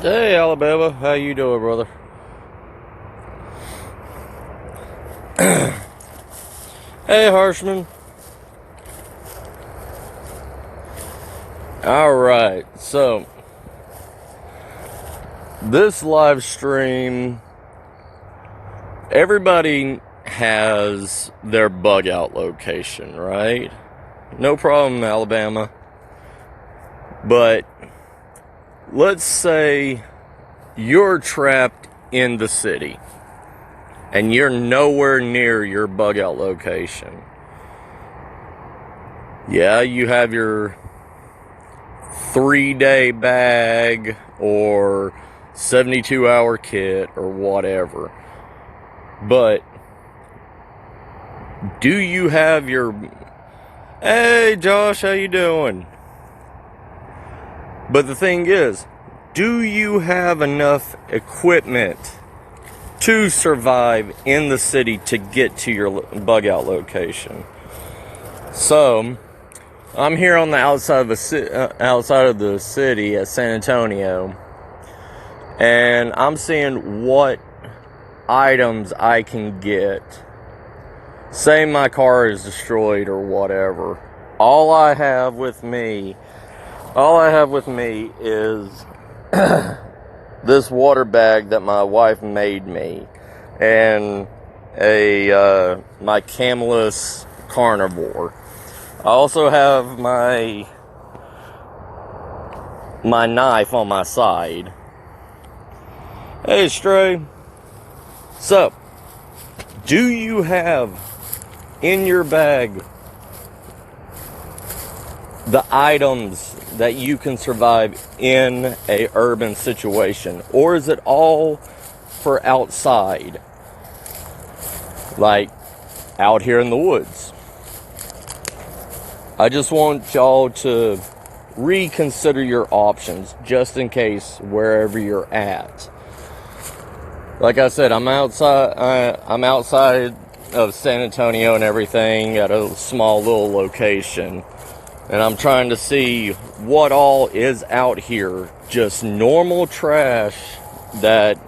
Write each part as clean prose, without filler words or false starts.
Hey Alabama, how you doing, brother? Hey Harshman. Alright, so this live stream, everybody has their bug out location, right? No problem, Alabama. But let's say you're trapped in the city and you're nowhere near your bug out location. Yeah, you have your 3-day bag or 72-hour kit or whatever. But do you have your... Hey Josh, how you doing? But the thing is, do you have enough equipment to survive in the city to get to your bug out location? So, I'm here on the outside of the city at San Antonio, and I'm seeing what items I can get. Say my car is destroyed or whatever. All I have with me is this water bag that my wife made me, and my Camelus carnivore. I also have my knife on my side. Hey, Stray. So, do you have in your bag the items that you can survive in a urban situation? Or is it all for outside? Like, out here in the woods? I just want y'all to reconsider your options, just in case wherever you're at. Like I said, I'm outside of San Antonio and everything at a small little location, and I'm trying to see what all is out here. Just normal trash that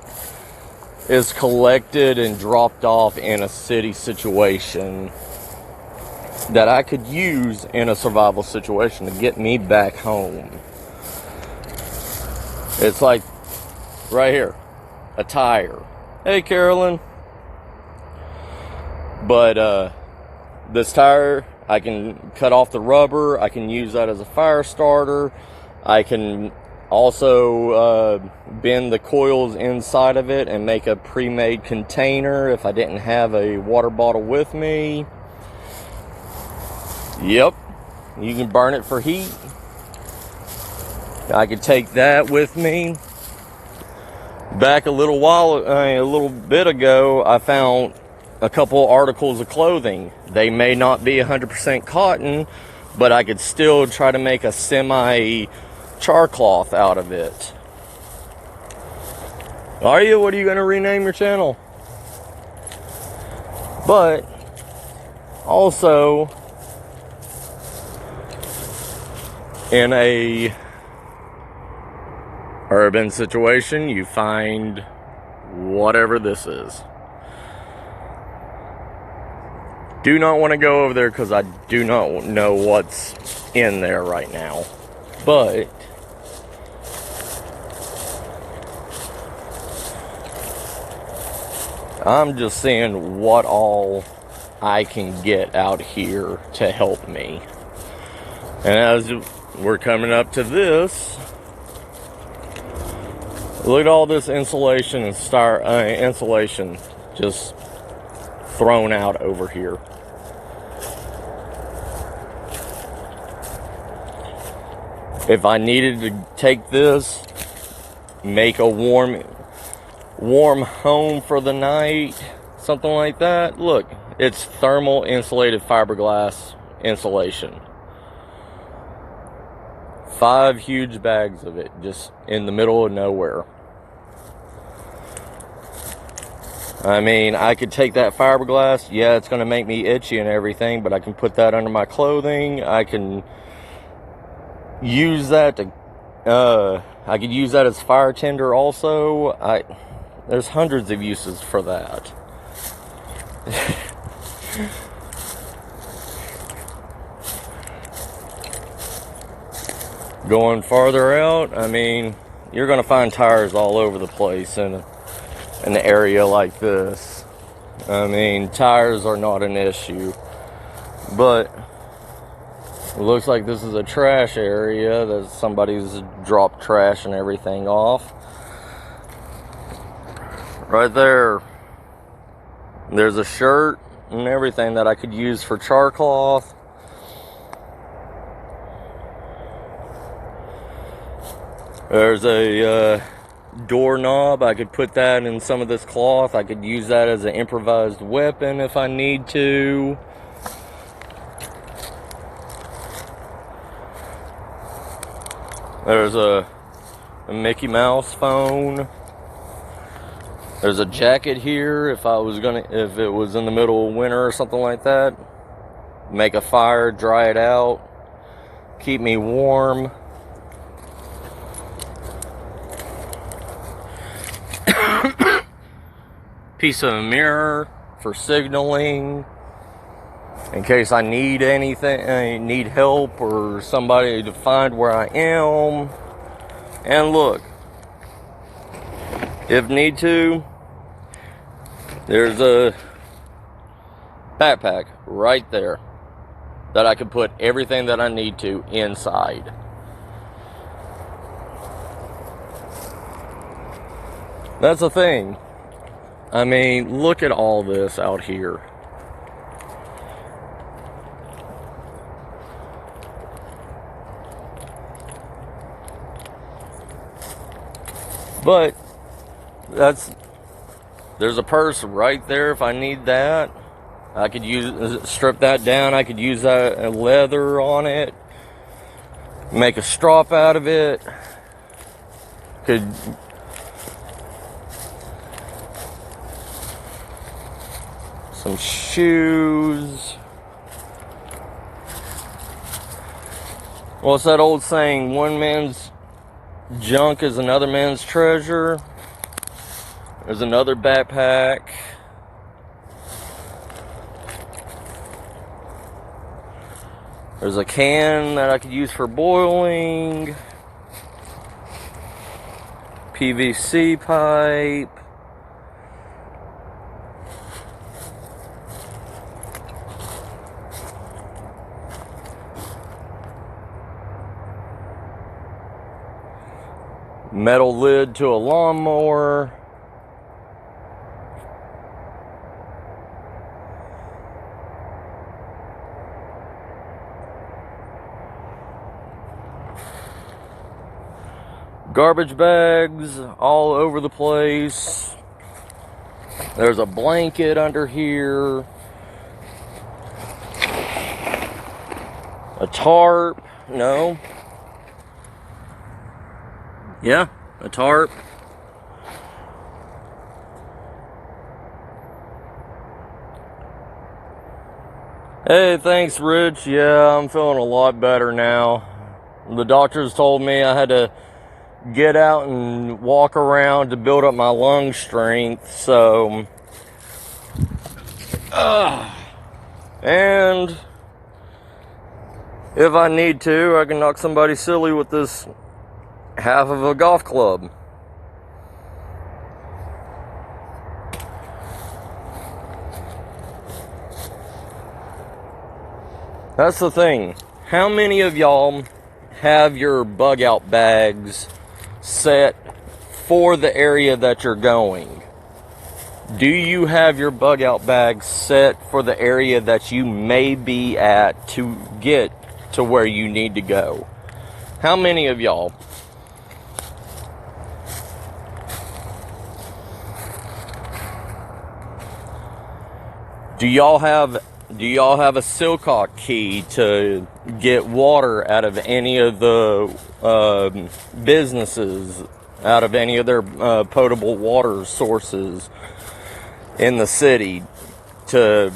is collected and dropped off in a city situation that I could use in a survival situation to get me back home. It's like right here, a tire. Hey, Carolyn. But this tire, I can cut off the rubber. I can use that as a fire starter. I can also bend the coils inside of it and make a pre-made container if I didn't have a water bottle with me. Yep, you can burn it for heat. I could take that with me. Back a little bit ago, I found a couple articles of clothing. They may not be 100% cotton, but I could still try to make a semi-char cloth out of it. Are you? What are you going to rename your channel? But also, in a urban situation, you find whatever this is. Do not want to go over there because I do not know what's in there right now. But I'm just seeing what all I can get out here to help me. And as we're coming up to this, look at all this insulation and insulation just thrown out over here. If I needed to take this, make a warm home for the night, something like that, look, it's thermal insulated fiberglass insulation. 5 huge bags of it, just in the middle of nowhere. I mean, I could take that fiberglass, yeah, it's going to make me itchy and everything, but I can put that under my clothing. I can use that to I could use that as fire tender also. There's hundreds of uses for that. Going farther out, I mean, you're going to find tires all over the place in an area like this. I mean, tires are not an issue. But it looks like this is a trash area that somebody's dropped trash and everything off. Right there, there's a shirt and everything that I could use for char cloth. There's a doorknob. I could put that in some of this cloth. I could use that as an improvised weapon if I need to. There's a Mickey Mouse phone. There's a jacket here if it was in the middle of winter or something like that. Make a fire, dry it out, keep me warm. Piece of a mirror for signaling in case I need anything, I need help or somebody to find where I am. And look, if need to, there's a backpack right there that I can put everything that I need to inside. That's the thing. I mean, look at all this out here. But there's a purse right there if I need that. I could strip that down. I could use that leather on it. Make a strap out of it. Could some shoes. What's that old saying? One man's junk is another man's treasure. There's another backpack. There's a can that I could use for boiling. PVC pipe. Metal lid to a lawnmower. Garbage bags all over the place. There's a blanket under here. A tarp. No. Yeah, a tarp. Hey, thanks, Rich. Yeah, I'm feeling a lot better now. The doctors told me I had to get out and walk around to build up my lung strength, so and if I need to, I can knock somebody silly with this half of a golf club. That's the thing. How many of y'all have your bug out bags set for the area that you're going? Do you have your bug out bags set for the area that you may be at to get to where you need to go? How many of y'all? Do y'all have a Silcock key to get water out of any of the businesses, out of any of their potable water sources in the city, so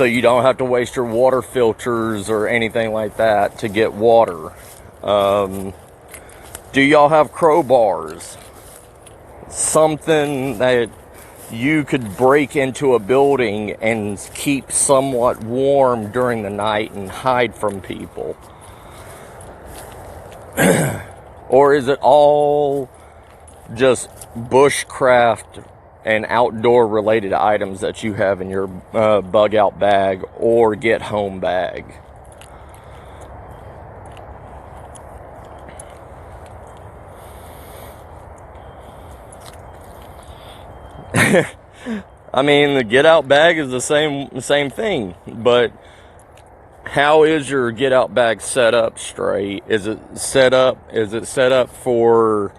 you don't have to waste your water filters or anything like that to get water? Do Do y'all have crowbars? Something that you could break into a building and keep somewhat warm during the night and hide from people? Or is it all just bushcraft and outdoor related items that you have in your bug out bag or get home bag? I mean, the get out bag is the same thing, but how is your get out bag set up straight? Is it set up for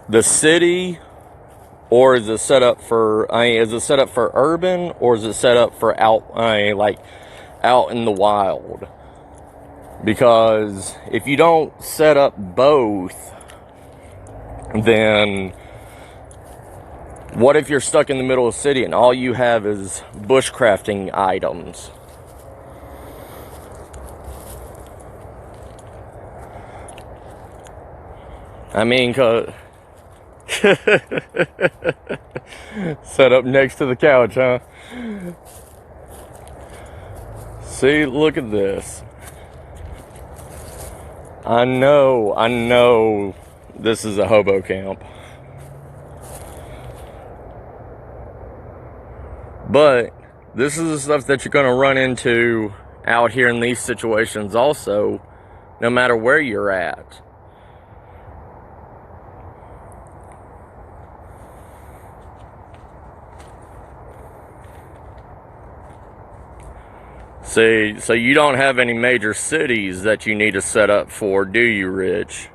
the city, or is it set up for urban, or is it set up for out in the wild? Because if you don't set up both, then what if you're stuck in the middle of the city and all you have is bushcrafting items? I mean, set up next to the couch, huh? See, look at this. I know this is a hobo camp. But this is the stuff that you're going to run into out here in these situations also, no matter where you're at. See, so you don't have any major cities that you need to set up for, do you, Rich?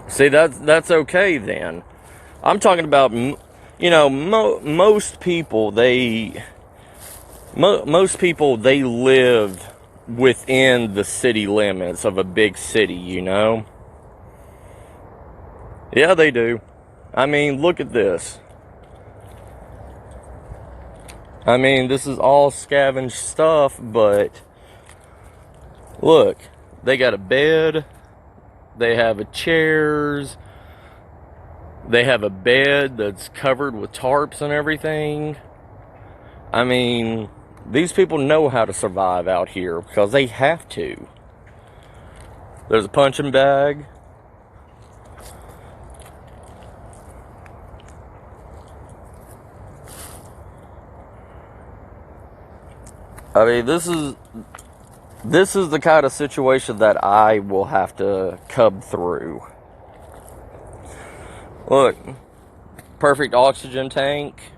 See, that's okay then. I'm talking about, most people, they live within the city limits of a big city, Yeah, they do. I mean, look at this. I mean, this is all scavenged stuff, but look, they got a bed. They have chairs. They have a bed that's covered with tarps and everything. I mean, these people know how to survive out here because they have to. There's a punching bag. I mean, this is the kind of situation that I will have to cub through. Look, perfect oxygen tank.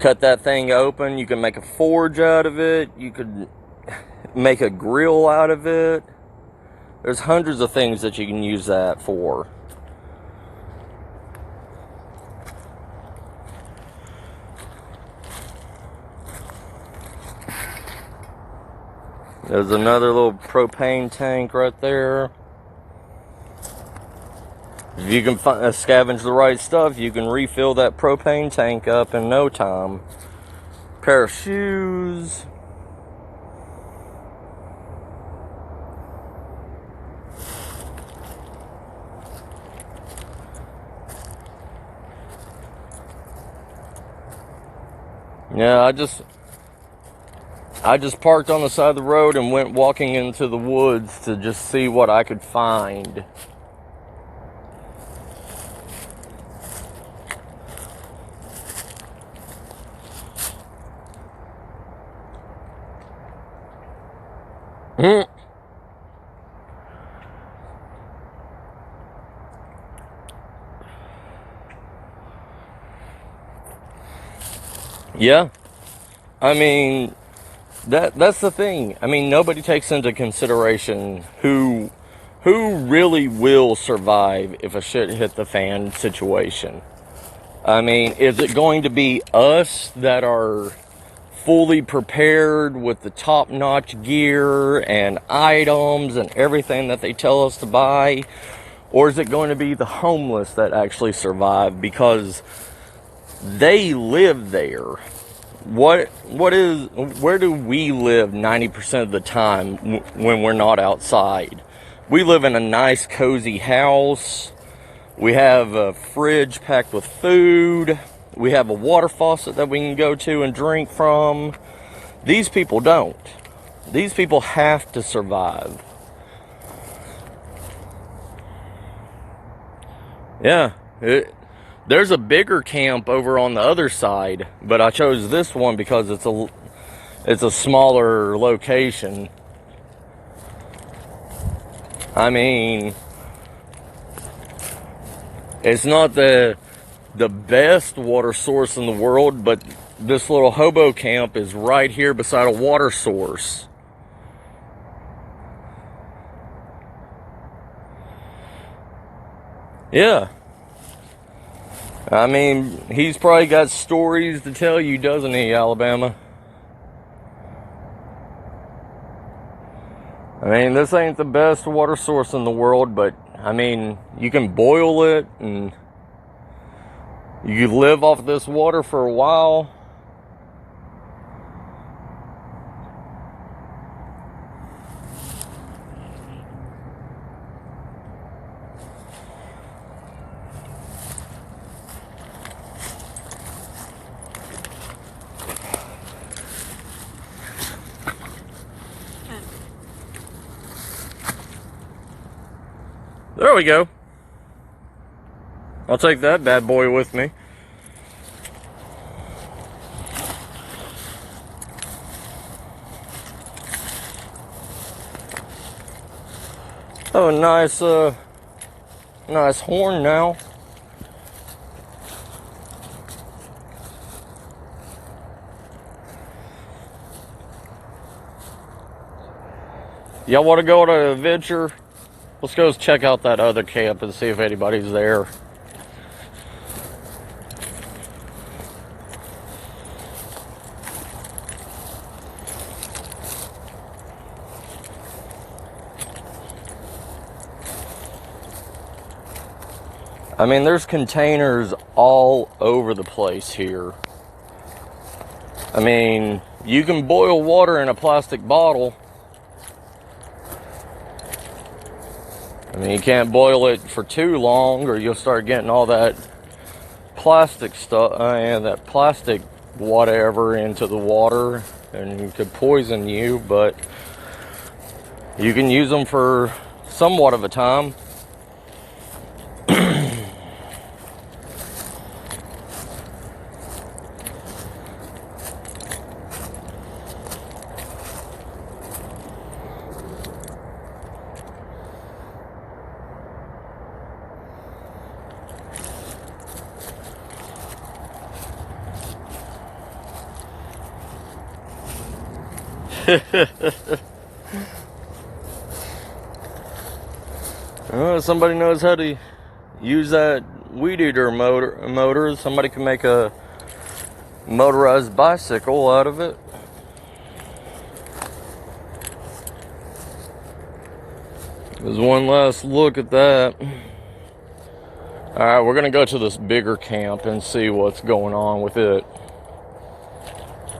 Cut that thing open. You can make a forge out of it. You could make a grill out of it. There's hundreds of things that you can use that for. There's another little propane tank right there. If you can scavenge the right stuff, you can refill that propane tank up in no time. Pair of shoes. Yeah, I just parked on the side of the road and went walking into the woods to just see what I could find. Yeah. I mean, that's the thing. I mean, nobody takes into consideration who really will survive if a shit hit the fan situation. I mean, is it going to be us that are fully prepared with the top-notch gear and items and everything that they tell us to buy? Or is it going to be the homeless that actually survive because they live there? where do we live 90% of the time when we're not outside? We live in a nice cozy house. We have a fridge packed with food. We have a water faucet that we can go to and drink from. These people don't. These people have to survive. Yeah, there's a bigger camp over on the other side, but I chose this one because it's a smaller location. I mean, it's not the best water source in the world, but this little hobo camp is right here beside a water source. Yeah. I mean, he's probably got stories to tell you, doesn't he, Alabama? I mean, this ain't the best water source in the world, but, I mean, you can boil it, and you can live off this water for a while. There we go. I'll take that bad boy with me. Oh, nice horn now. Y'all want to go on an adventure? Let's go check out that other camp and see if anybody's there. I mean, there's containers all over the place here. I mean, you can boil water in a plastic bottle. I mean, you can't boil it for too long or you'll start getting all that plastic stuff and that plastic whatever into the water and it could poison you, but you can use them for somewhat of a time. Somebody knows how to use that weed eater motor. Somebody can make a motorized bicycle out of it. There's one last look at that. Alright, we're gonna go to this bigger camp and see what's going on with it.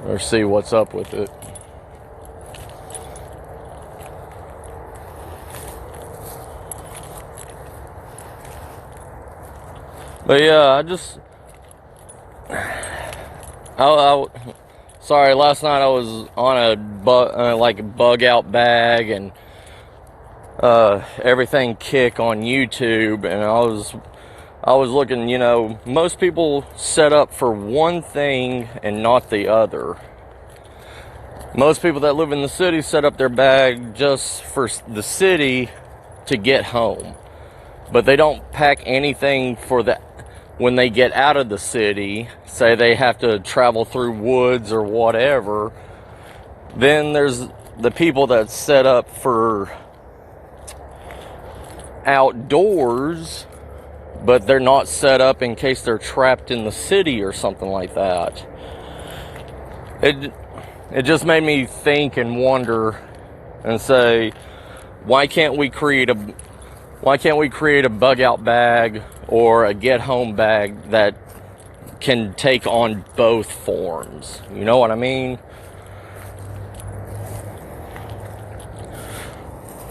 Or see what's up with it. But yeah, sorry, last night I was on a bug out bag and everything kick on YouTube, and I was looking, you know, most people set up for one thing and not the other. Most people that live in the city set up their bag just for the city to get home. But they don't pack anything for when they get out of the city, say they have to travel through woods or whatever. Then there's the people that set up for outdoors, but they're not set up in case they're trapped in the city or something like that. It just made me think and wonder and say, why can't we create a bug out bag or a get home bag that can take on both forms. You know what I mean?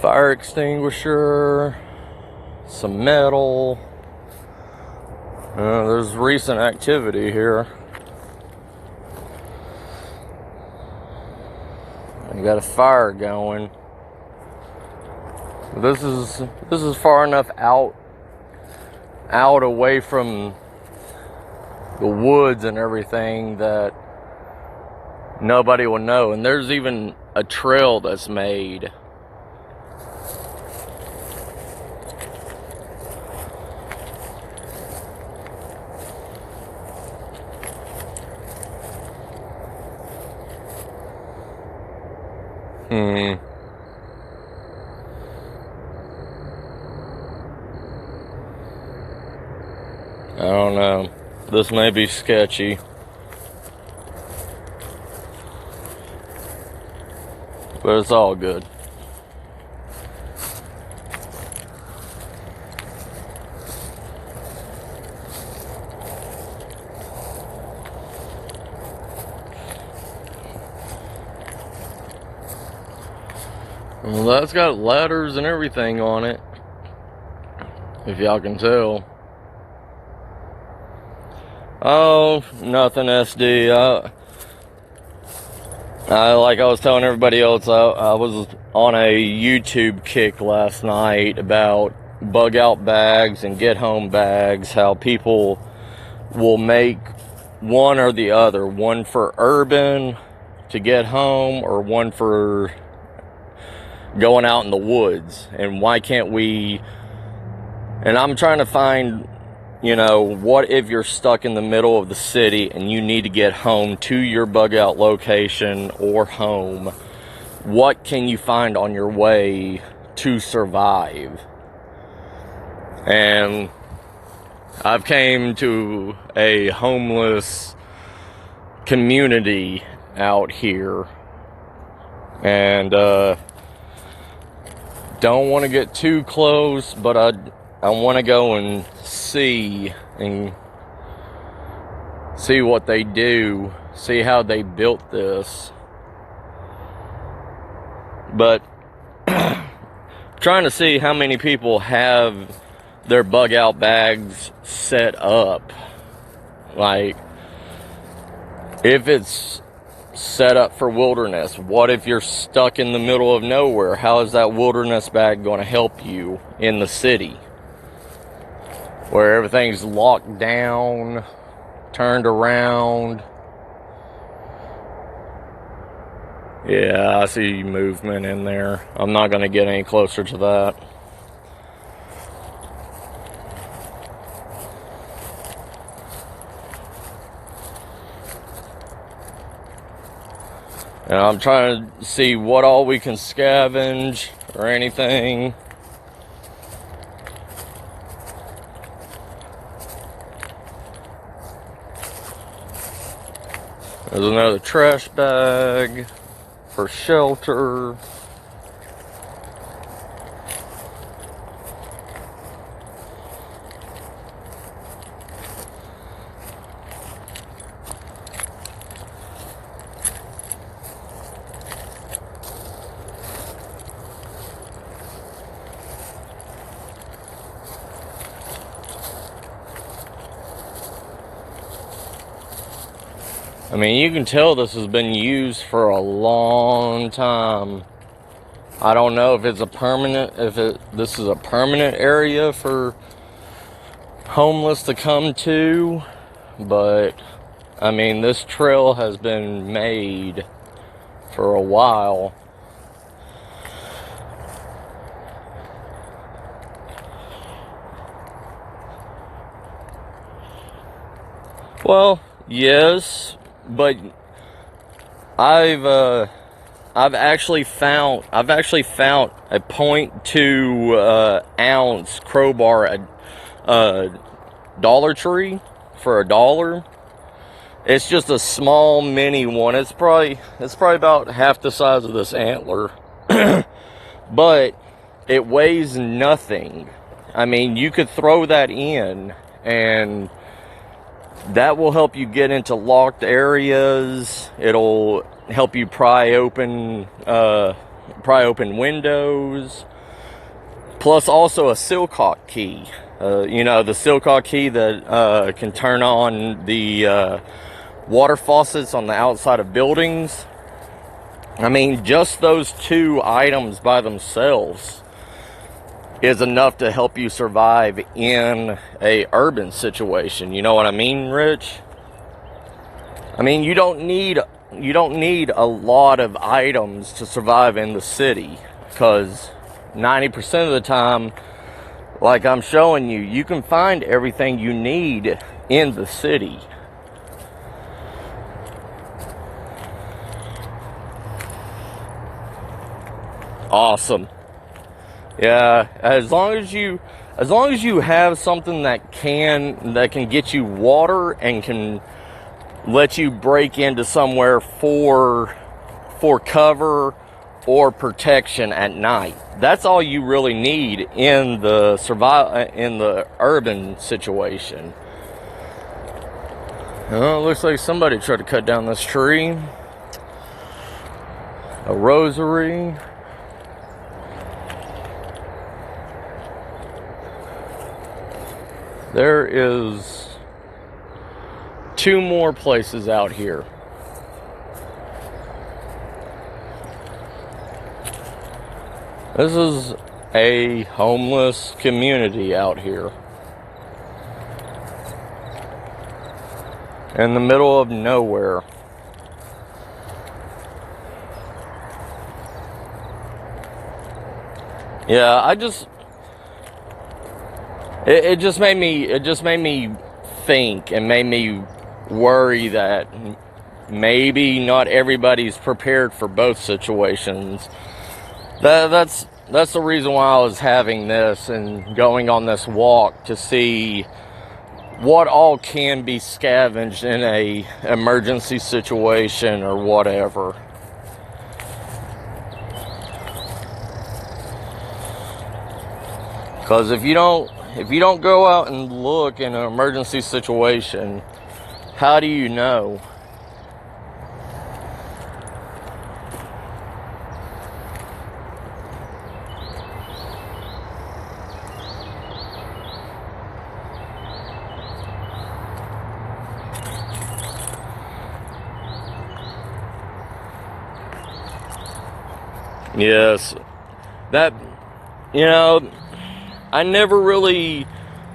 Fire extinguisher, some metal. There's recent activity here. You got a fire going. This is far enough out away from the woods and everything that nobody will know. And there's even a trail that's made. I don't know. This may be sketchy. But it's all good. Well, that's got ladders and everything on it, if y'all can tell. Oh, nothing, SD. Like I was telling everybody else, I was on a YouTube kick last night about bug out bags and get home bags, how people will make one or the other, one for urban to get home or one for going out in the woods. And why can't we, and I'm trying to find, you know, what if you're stuck in the middle of the city and you need to get home to your bug out location or home? What can you find on your way to survive? And I've came to a homeless community out here, and don't want to get too close, but I want to go and see what they do, see how they built this. But trying to see how many people have their bug out bags set up. Like, if it's set up for wilderness, what if you're stuck in the middle of nowhere? How is that wilderness bag going to help you in the city, where everything's locked down, turned around? Yeah, I see movement in there. I'm not going to get any closer to that. And I'm trying to see what all we can scavenge or anything. There's another trash bag for shelter. I mean, you can tell this has been used for a long time. I don't know if it's a permanent, this is a permanent area for homeless to come to, but I mean, this trail has been made for a while. Well, yes. But I've actually found a 0.2 ounce crowbar at Dollar Tree for $1. It's just a small mini one. It's probably about half the size of this antler, but it weighs nothing. I mean, you could throw that in and That will help you get into locked areas. It'll help you pry open windows. Plus, also a Silcock key. The Silcock key that can turn on the water faucets on the outside of buildings. I mean, just those two items by themselves is enough to help you survive in a urban situation. You know what I mean, Rich? I mean, you don't need a lot of items to survive in the city, because 90% of the time, like I'm showing you, you can find everything you need in the city. Awesome. Yeah, as long as you have something that can get you water and can let you break into somewhere for cover or protection at night. That's all you really need in the urban situation. Oh, it looks like somebody tried to cut down this tree. A rosary. There is 2 more places out here. This is a homeless community out here in the middle of nowhere. Yeah, it just made me think, and made me worry that maybe not everybody's prepared for both situations. That's the reason why I was having this and going on this walk, to see what all can be scavenged in a emergency situation or whatever. Because if you don't go out and look in an emergency situation, how do you know? Yes, that, I never really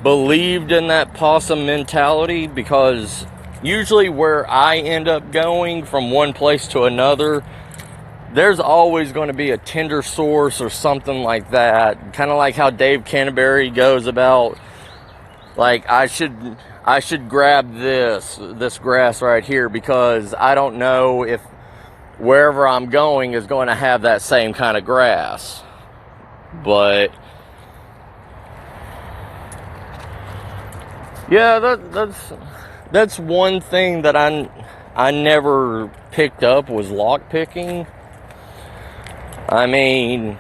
believed in that possum mentality, because usually where I end up going from one place to another, there's always going to be a tender source or something like that. Kind of like how Dave Canterbury goes about, like, I should grab this grass right here, because I don't know if wherever I'm going is going to have that same kind of grass. But yeah, that's one thing that I never picked up, was lock picking. I mean,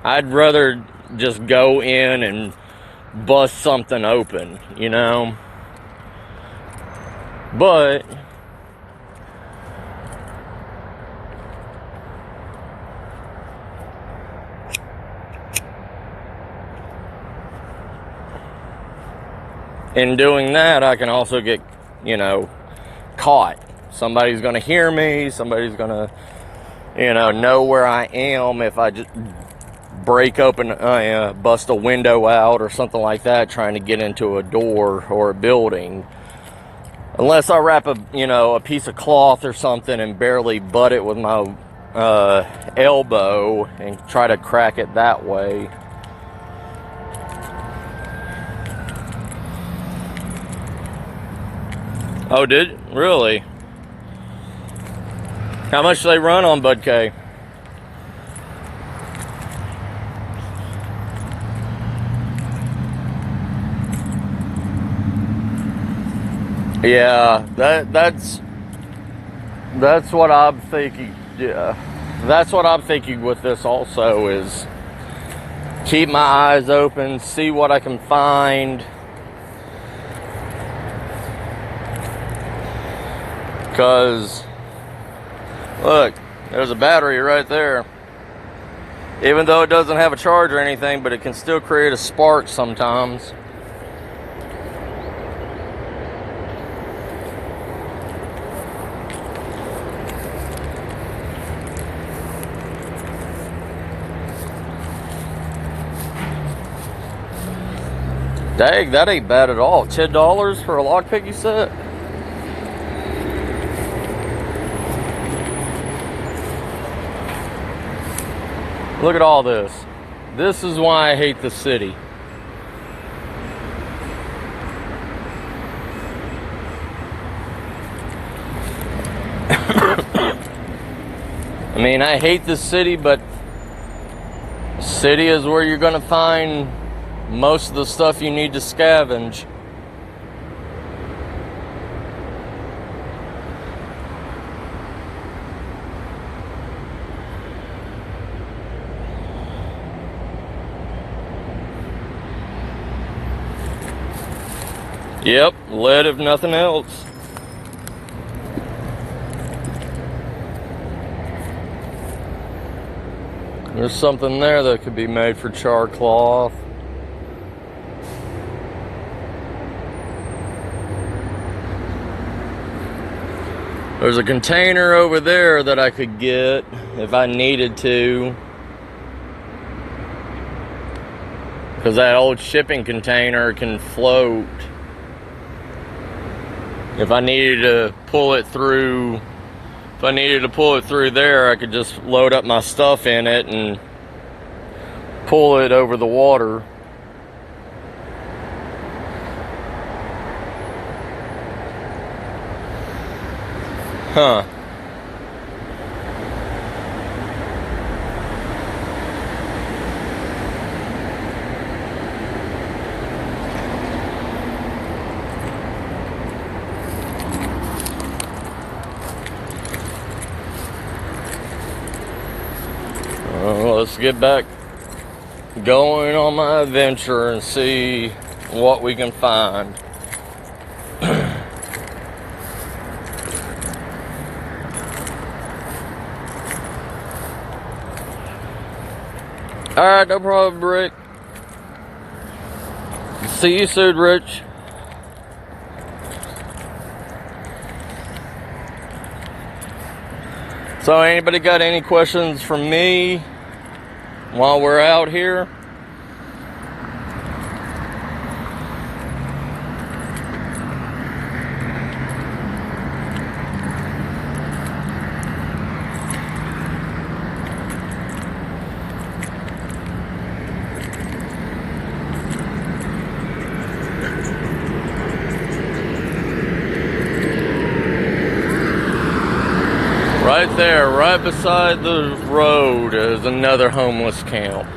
I'd rather just go in and bust something open, But in doing that, I can also get, caught. Somebody's going to hear me. Somebody's going to, know where I am if I just break open, bust a window out or something like that, trying to get into a door or a building. Unless I wrap a piece of cloth or something and barely butt it with my elbow and try to crack it that way. Oh, really? How much do they run on Bud K? Yeah, that's what I'm thinking. Yeah, that's what I'm thinking with this also, is keep my eyes open, see what I can find. Because, look, there's a battery right there. Even though it doesn't have a charge or anything, but it can still create a spark sometimes. Dang, that ain't bad at all. $10 for a lockpicking set? Look at all this. This is why I hate the city. I mean, I hate the city, but city is where you're gonna find most of the stuff you need to scavenge. Yep, lead if nothing else. There's something there that could be made for char cloth. There's a container over there that I could get if I needed to. Because that old shipping container can float. If I needed to pull it through, there, I could just load up my stuff in it and pull it over the water. Huh. Let's get back going on my adventure and see what we can find. Alright, no problem, Rick. See you soon, Rich. So, anybody got any questions from me while we're out here? Right there, right beside the road, is another homeless camp.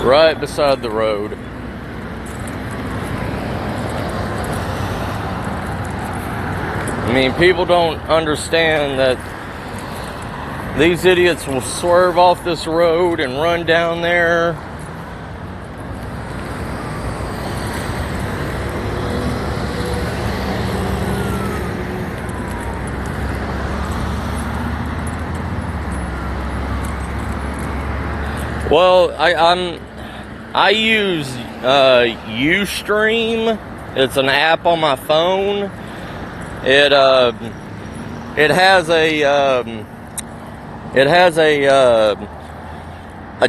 Right beside the road. I mean, people don't understand that these idiots will swerve off this road and run down there. Well, I use Ustream. It's an app on my phone. It has a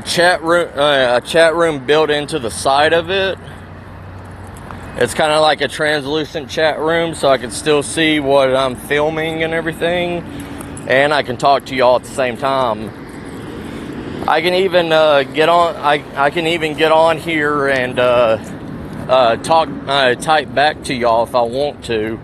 chat room built into the side of it. It's kind of like a translucent chat room, so I can still see what I'm filming and everything, and I can talk to y'all at the same time. I can even get on. I can even get on here and type back to y'all if I want to.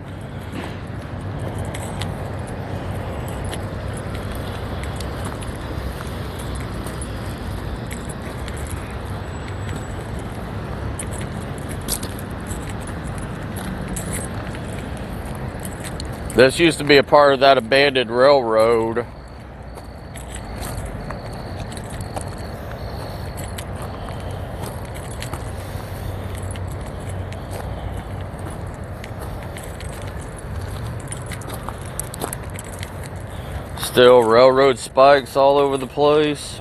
This used to be a part of that abandoned railroad. Still railroad spikes all over the place.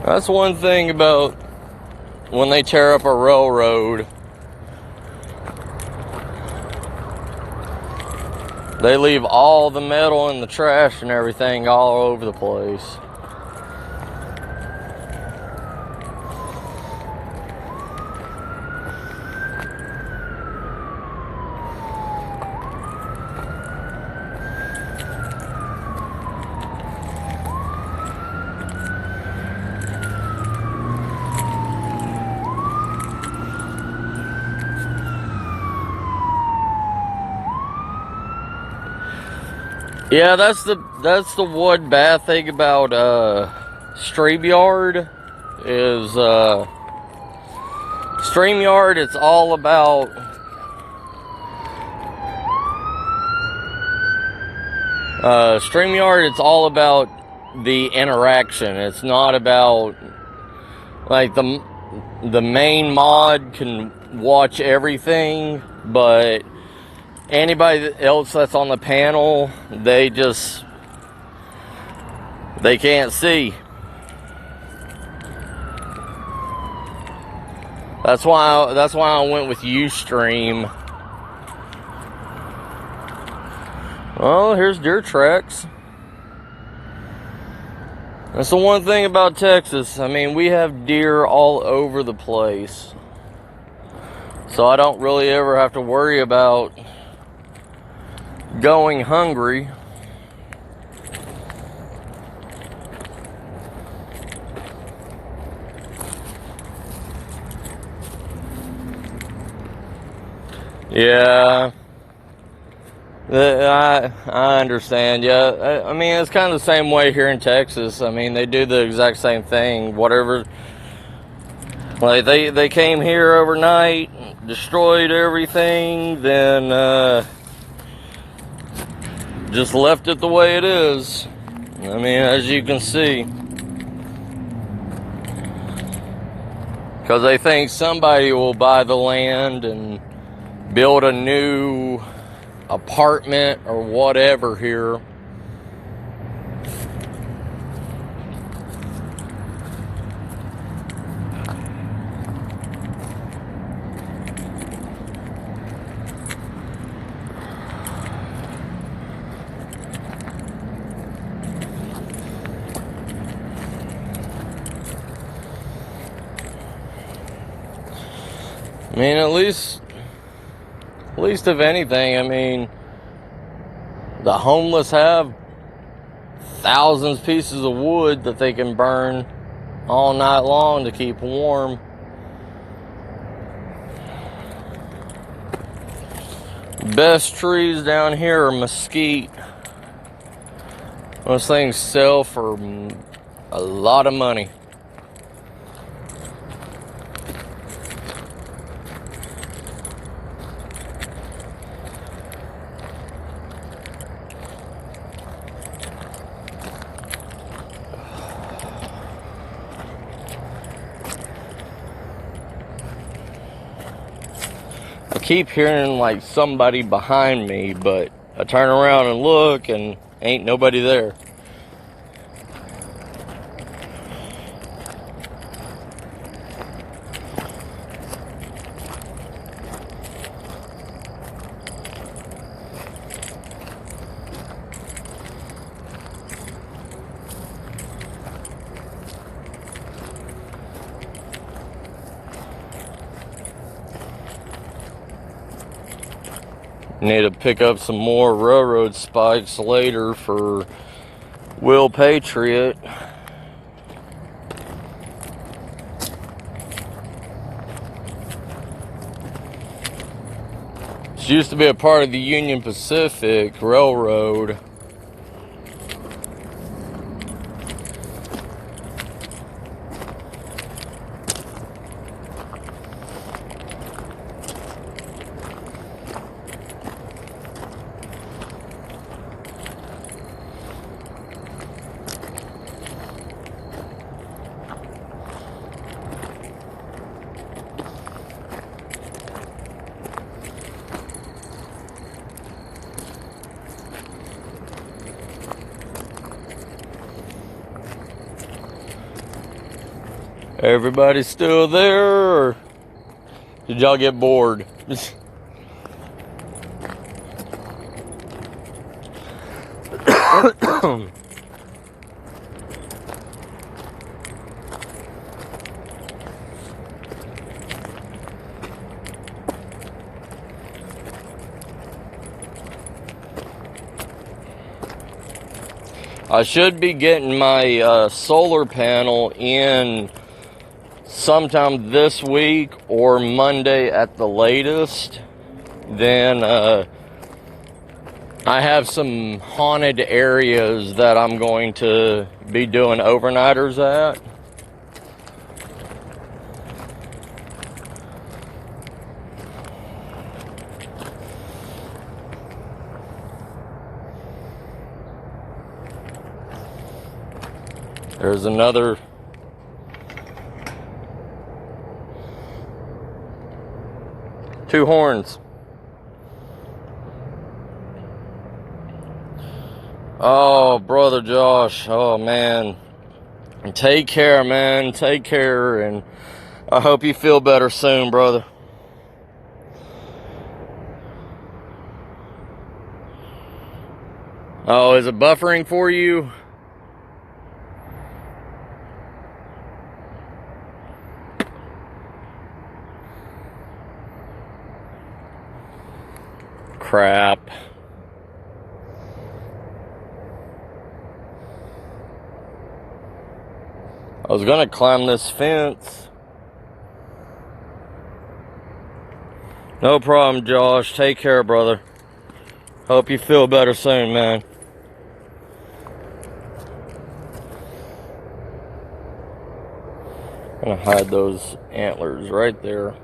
That's one thing about when they tear up a railroad. They leave all the metal and the trash and everything all over the place. Yeah, that's the one bad thing about StreamYard is StreamYard. It's all about StreamYard. It's all about the interaction. It's not about like the main mod can watch everything, but anybody else that's on the panel, they can't see. That's why I went with Ustream. Well, here's deer tracks. That's the one thing about Texas. I mean, we have deer all over the place. So I don't really ever have to worry about going hungry. Yeah, I understand. Yeah, I mean, it's kind of the same way here in Texas. I mean, they do the exact same thing. Whatever, like they came here overnight, destroyed everything, then just left it the way it is. I mean, as you can see, because they think somebody will buy the land and build a new apartment or whatever here. I mean, at least if anything, I mean, the homeless have thousands of pieces of wood that they can burn all night long to keep warm. Best trees down here are mesquite. Those things sell for a lot of money. I keep hearing like somebody behind me, but I turn around and look and ain't nobody there. Need to pick up some more railroad spikes later for Will Patriot. It used to be a part of the Union Pacific Railroad. Everybody still there, or did y'all get bored? I should be getting my solar panel in sometime this week or Monday at the latest. Then I have some haunted areas that I'm going to be doing overnighters at. There's another two horns. Oh, brother Josh. Oh, man. Take care, man. Take care, and I hope you feel better soon, brother. Oh, is it buffering for you? Crap. I was gonna climb this fence. No problem, Josh. Take care, brother. Hope you feel better soon, man. I'm gonna hide those antlers right there.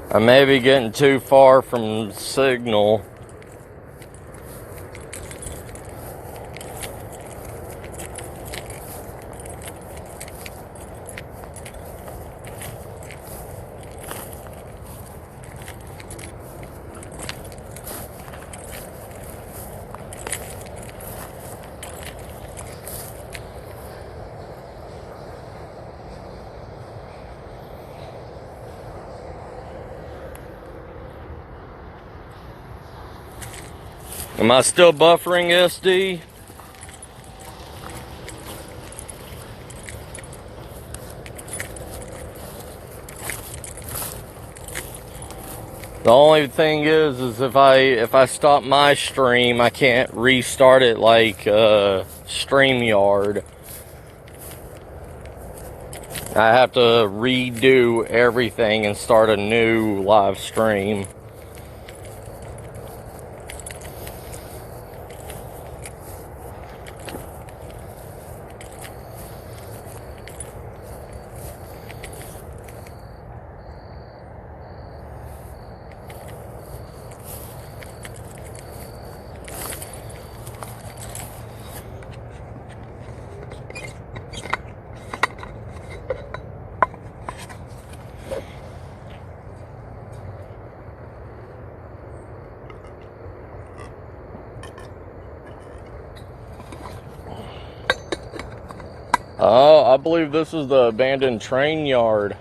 I may be getting too far from signal. Am I still buffering, SD? The only thing is if I stop my stream, I can't restart it like StreamYard. I have to redo everything and start a new live stream. Oh, I believe this is the abandoned train yard.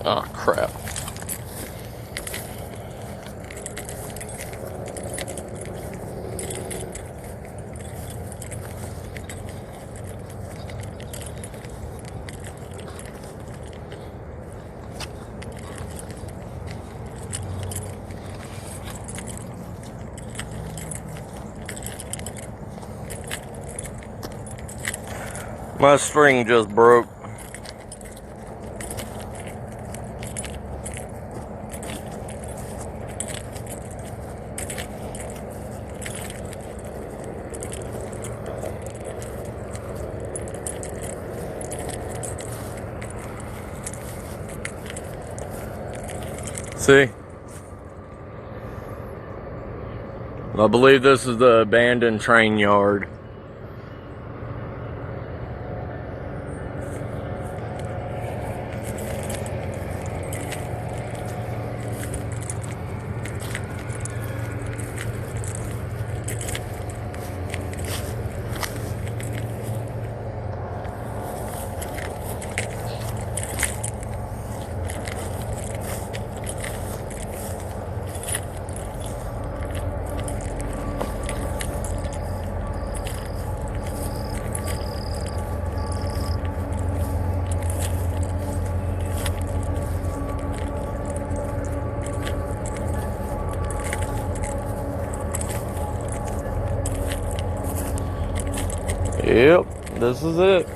Oh, crap. My string just broke. See? I believe this is the abandoned train yard. Yep, this is it.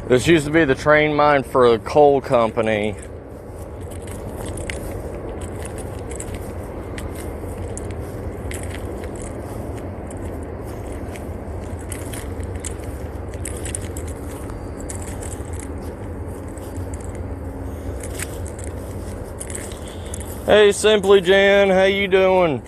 This used to be the train mine for a coal company. Hey, Simply Jan, how you doing?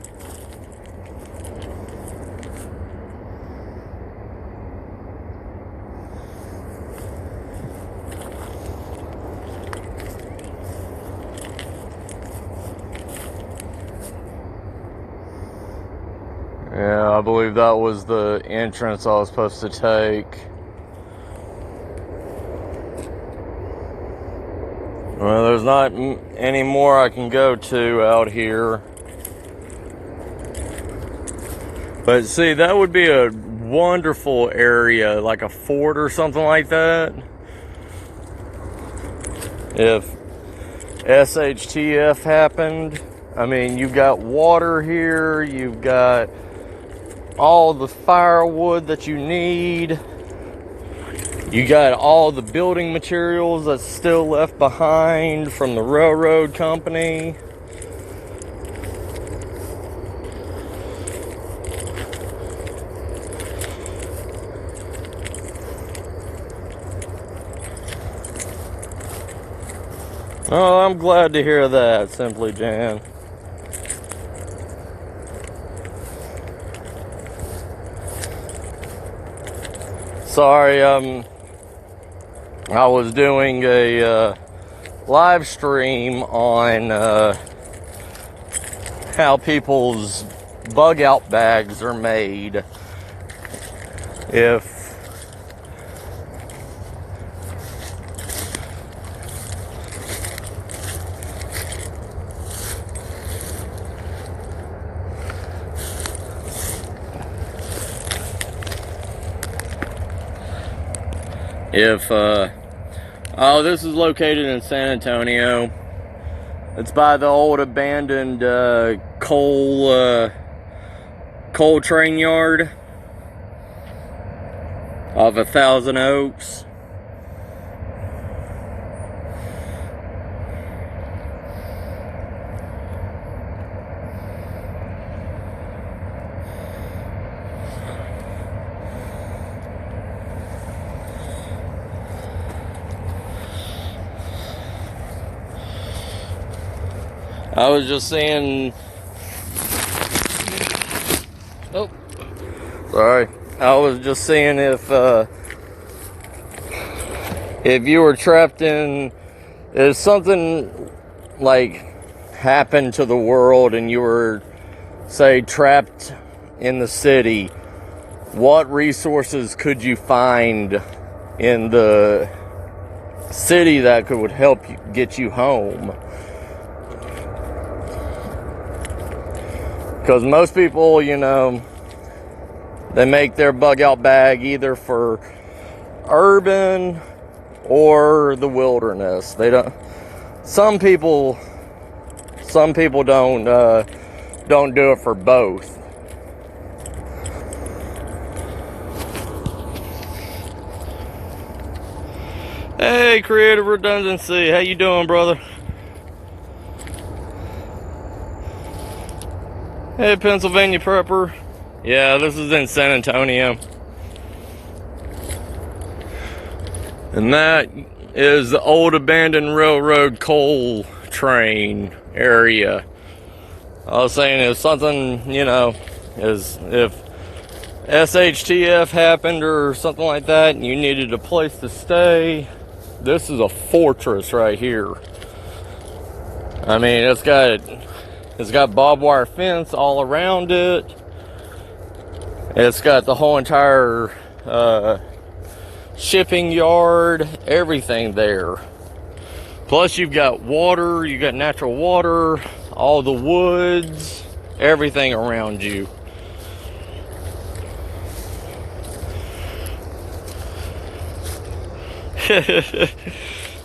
Yeah, I believe that was the entrance I was supposed to take. Well, there's not any more I can go to out here. But see, that would be a wonderful area, like a fort or something like that. If SHTF happened, I mean, you've got water here, you've got all the firewood that you need. You got all the building materials that's still left behind from the railroad company. Oh, I'm glad to hear that, Simply Jan. Sorry, I was doing a live stream on how people's bug out bags are made. Oh, this is located in San Antonio. It's by the old abandoned coal train yard off of Thousand Oaks. I was just saying, oh, sorry. I was just saying if you were trapped in, if something like happened to the world and you were, say, trapped in the city, what resources could you find in the city that would help you get you home? Because most people, you know, they make their bug out bag either for urban or the wilderness. They don't. Some people don't do it for both. Hey, Creative Redundancy, how you doing, brother? Hey, Pennsylvania Prepper. Yeah, this is in San Antonio. And that is the old abandoned railroad coal train area. I was saying if something, is if SHTF happened or something like that and you needed a place to stay, this is a fortress right here. I mean, it's got barbed wire fence all around it. It's got the whole entire shipping yard, everything there. Plus you've got water, you got natural water, all the woods, everything around you.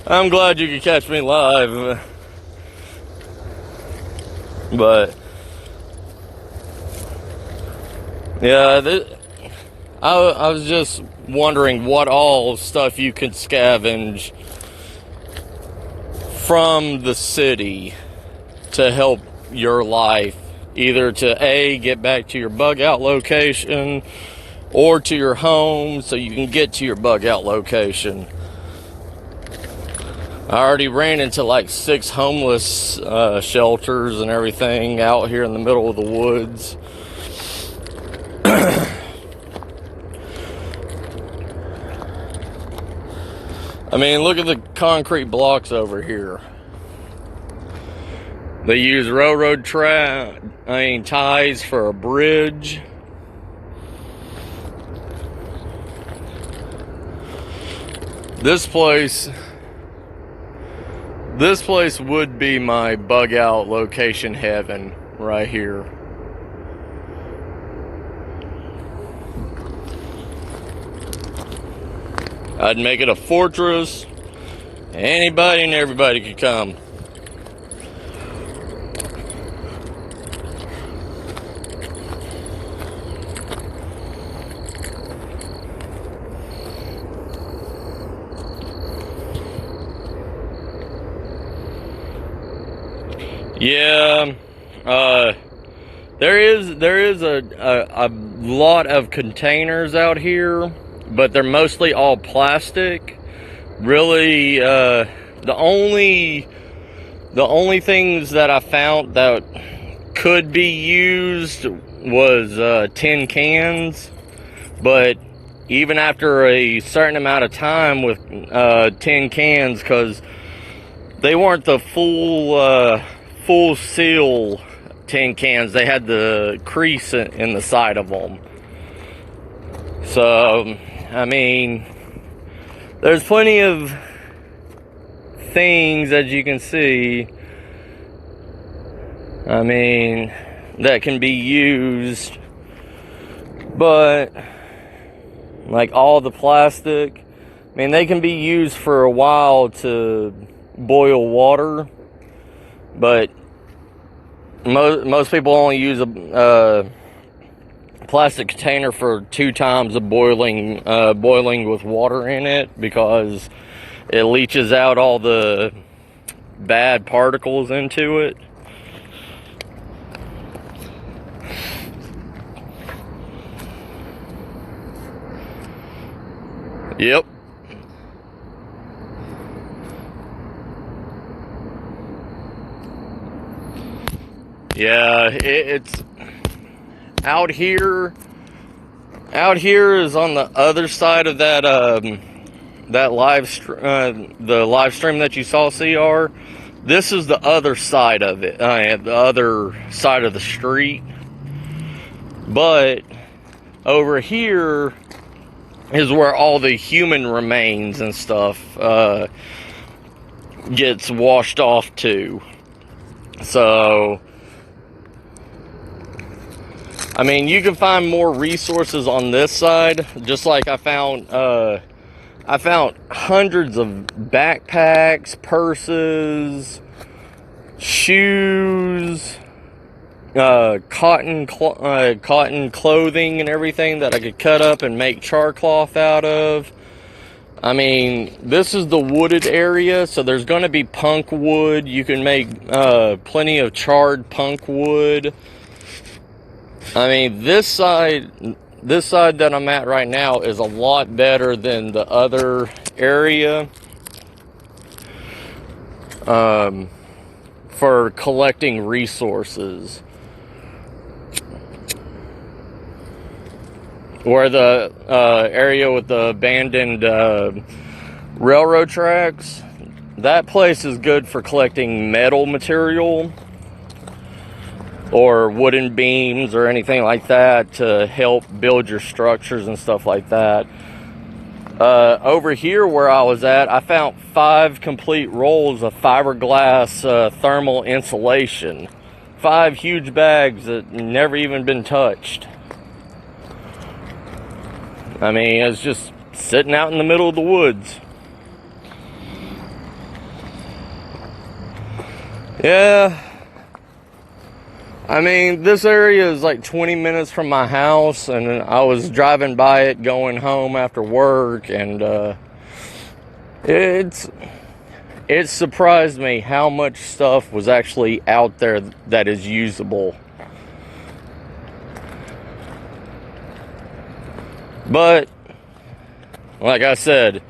I'm glad you could catch me live. But yeah, I was just wondering what all stuff you could scavenge from the city to help your life, either to get back to your bug out location or to your home so you can get to your bug out location. I already ran into like 6 homeless shelters and everything out here in the middle of the woods. I mean, look at the concrete blocks over here. They use railroad ties for a bridge. This place would be my bug out location heaven right here. I'd make it a fortress. Anybody and everybody could come. Yeah, there is a lot of containers out here, but they're mostly all plastic. Really, the only things that I found that could be used was tin cans, but even after a certain amount of time with tin cans, because they weren't the full seal tin cans, they had the crease in the side of them. So, I mean, there's plenty of things, as you can see, I mean, that can be used, but like all the plastic, I mean, they can be used for a while to boil water, but most people only use a plastic container for 2 times of boiling with water in it, because it leaches out all the bad particles into it. Yep. Yeah, it's out here. Out here is on the other side of that the live stream that you saw, CR. This is the other side of it, the other side of the street. But over here is where all the human remains and stuff gets washed off to. So, I mean, you can find more resources on this side. Just like I found hundreds of backpacks, purses, shoes, cotton clothing and everything that I could cut up and make char cloth out of. I mean, this is the wooded area, so there's going to be punk wood. You can make plenty of charred punk wood. I mean, this side that I'm at right now is a lot better than the other area for collecting resources. Where the area with the abandoned railroad tracks, that place is good for collecting metal material or wooden beams or anything like that to help build your structures and stuff like that. Over here where I was at, I found 5 complete rolls of fiberglass thermal insulation. 5 huge bags that never even been touched. I mean, it's just sitting out in the middle of the woods. Yeah. I mean, this area is like 20 minutes from my house, and I was driving by it going home after work, and it surprised me how much stuff was actually out there that is usable. But, like I said,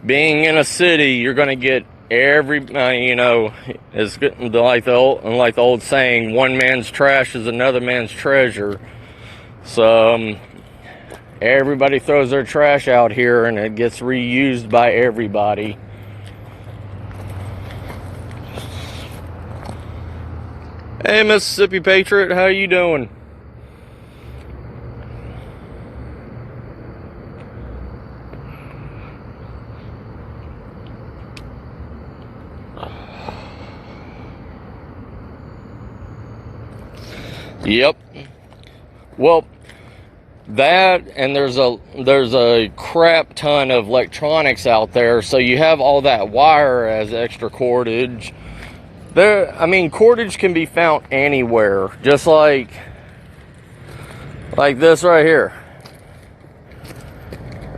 being in a city, you're going to get every, it's like the old saying, one man's trash is another man's treasure. So, everybody throws their trash out here, and it gets reused by everybody. Hey, Mississippi Patriot, how you doing? Yep. Well, that, and there's a crap ton of electronics out there, so you have all that wire as extra cordage. Cordage can be found anywhere, just like this right here.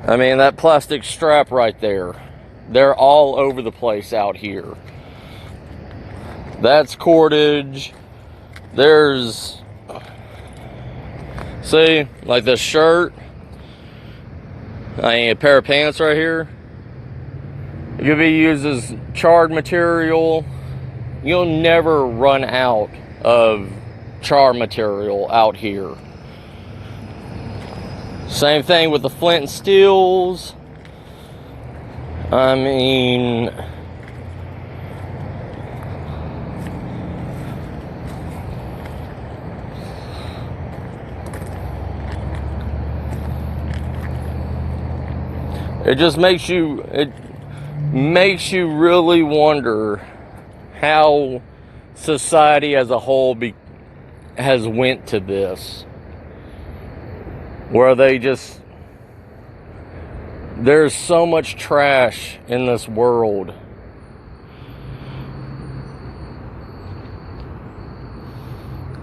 I mean, that plastic strap right there. They're all over the place out here. That's cordage. There's, see, like this shirt, a pair of pants right here. It could be used as charred material. You'll never run out of char material out here. Same thing with the flint and steels. I mean, it just makes you really wonder how society as a whole has went to this, where there's so much trash in this world.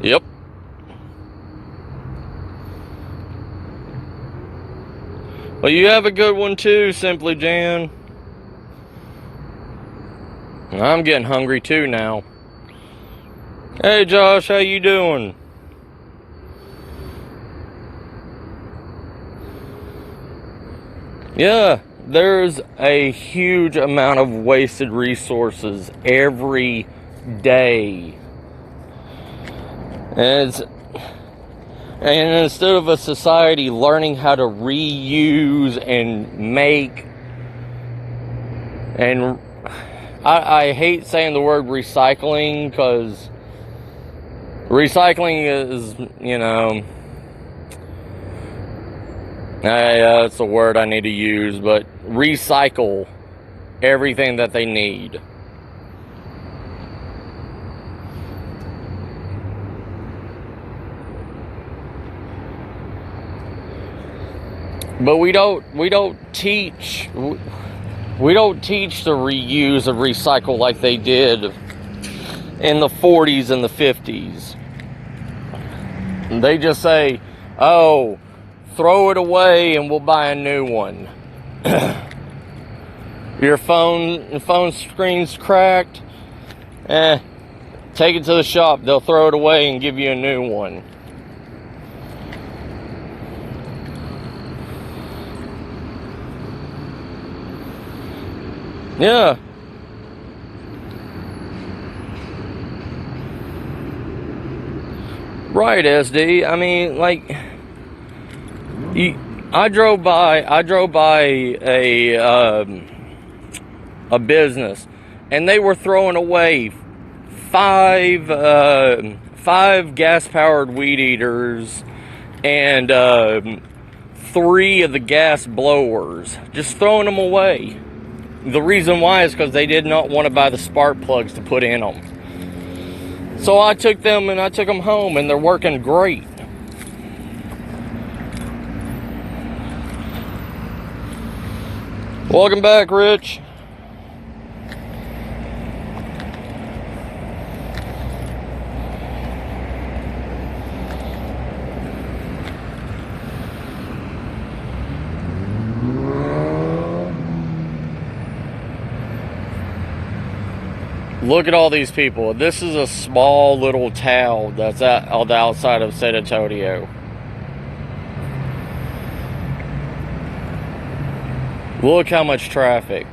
Yep. Well, you have a good one too, Simply Jan. I'm getting hungry too now. Hey Josh, how you doing? Yeah, there's a huge amount of wasted resources every day. And instead of a society learning how to reuse and make, and I hate saying the word recycling, because recycling is, that's a word I need to use, but recycle everything that they need. But we don't teach the reuse and recycle like they did in the 40s and the 50s. They just say, oh, throw it away and we'll buy a new one. Your phone screen's cracked, take it to the shop, they'll throw it away and give you a new one. Yeah. Right, SD. I mean, like, I drove by a business, and they were throwing away five gas powered weed eaters and 3 of the gas blowers, just throwing them away. The reason why is because they did not want to buy the spark plugs to put in them. So I took them home, and they're working great. Welcome back, Rich. Look at all these people. This is a small little town that's on the outside of San Antonio. Look how much traffic.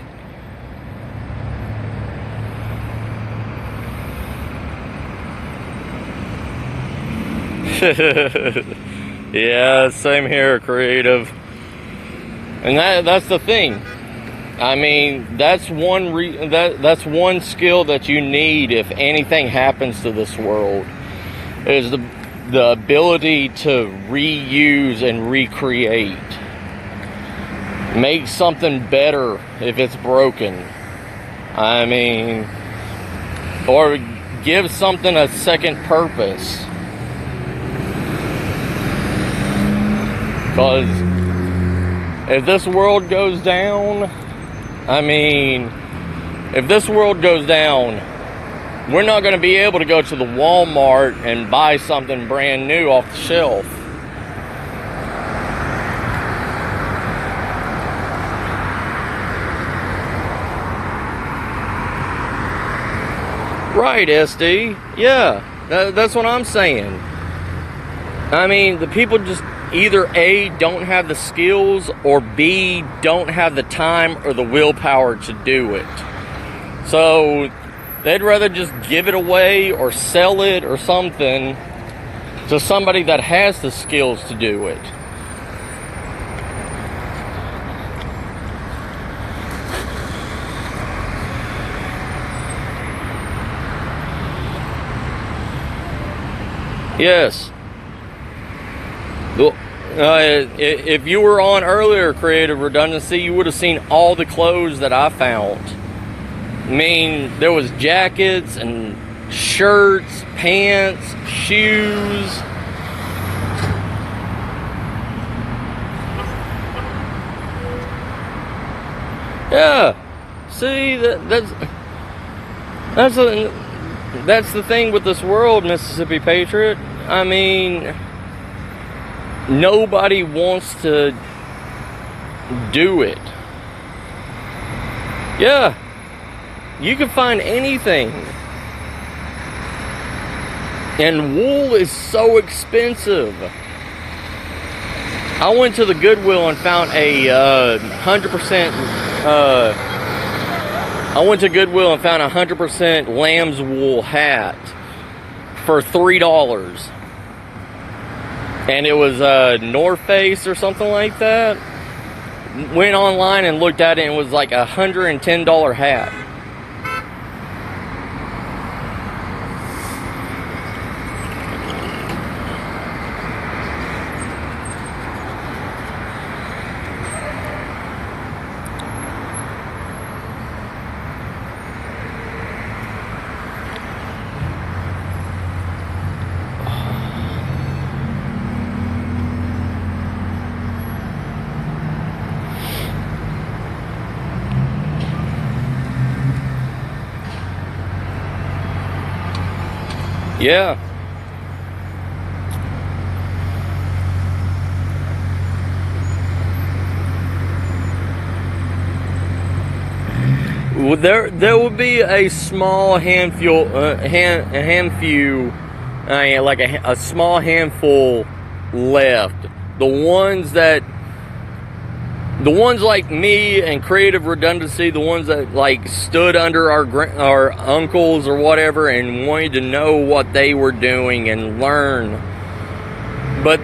Yeah, same here, creative. And that's the thing. I mean, that's that's one skill that you need if anything happens to this world, is the ability to reuse and recreate. Make something better if it's broken. I mean, or give something a second purpose. Because if this world goes down, if this world goes down, we're not going to be able to go to the Walmart and buy something brand new off the shelf. Right, SD. Yeah, that's what I'm saying. I mean, the people just either A, don't have the skills, or B, don't have the time or the willpower to do it. So they'd rather just give it away or sell it or something to somebody that has the skills to do it. Yes. If you were on earlier, Creative Redundancy, you would have seen all the clothes that I found. I mean, there was jackets and shirts, pants, shoes. Yeah. See, that's the thing with this world, Mississippi Patriot. I mean, nobody wants to do it. Yeah, you can find anything. And wool is so expensive. I went to the Goodwill and found a 100%. I went to Goodwill and found a 100% lamb's wool hat for $3. And it was North Face or something like that. Went online and looked at it, and it was like a $110 hat. Yeah. Well, there will be a small handful, like a small handful left. The ones that the ones like me and Creative Redundancy, the ones that like stood under our uncles or whatever and wanted to know what they were doing and learn. But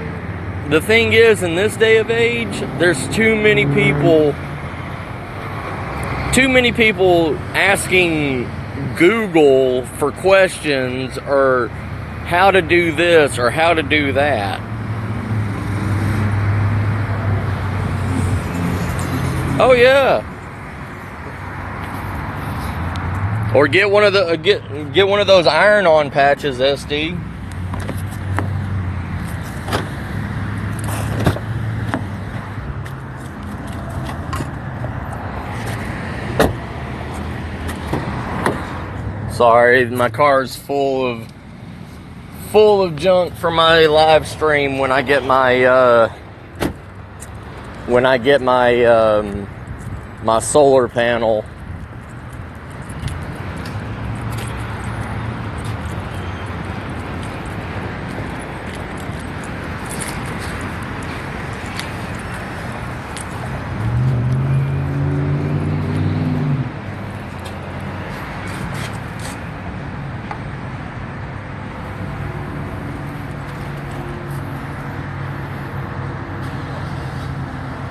the thing is, in this day of age, there's too many people asking Google for questions or how to do this or how to do that. Oh yeah. Or get one of the get one of those iron-on patches, SD. Sorry, my car's full of junk for my live stream when I get my my solar panel.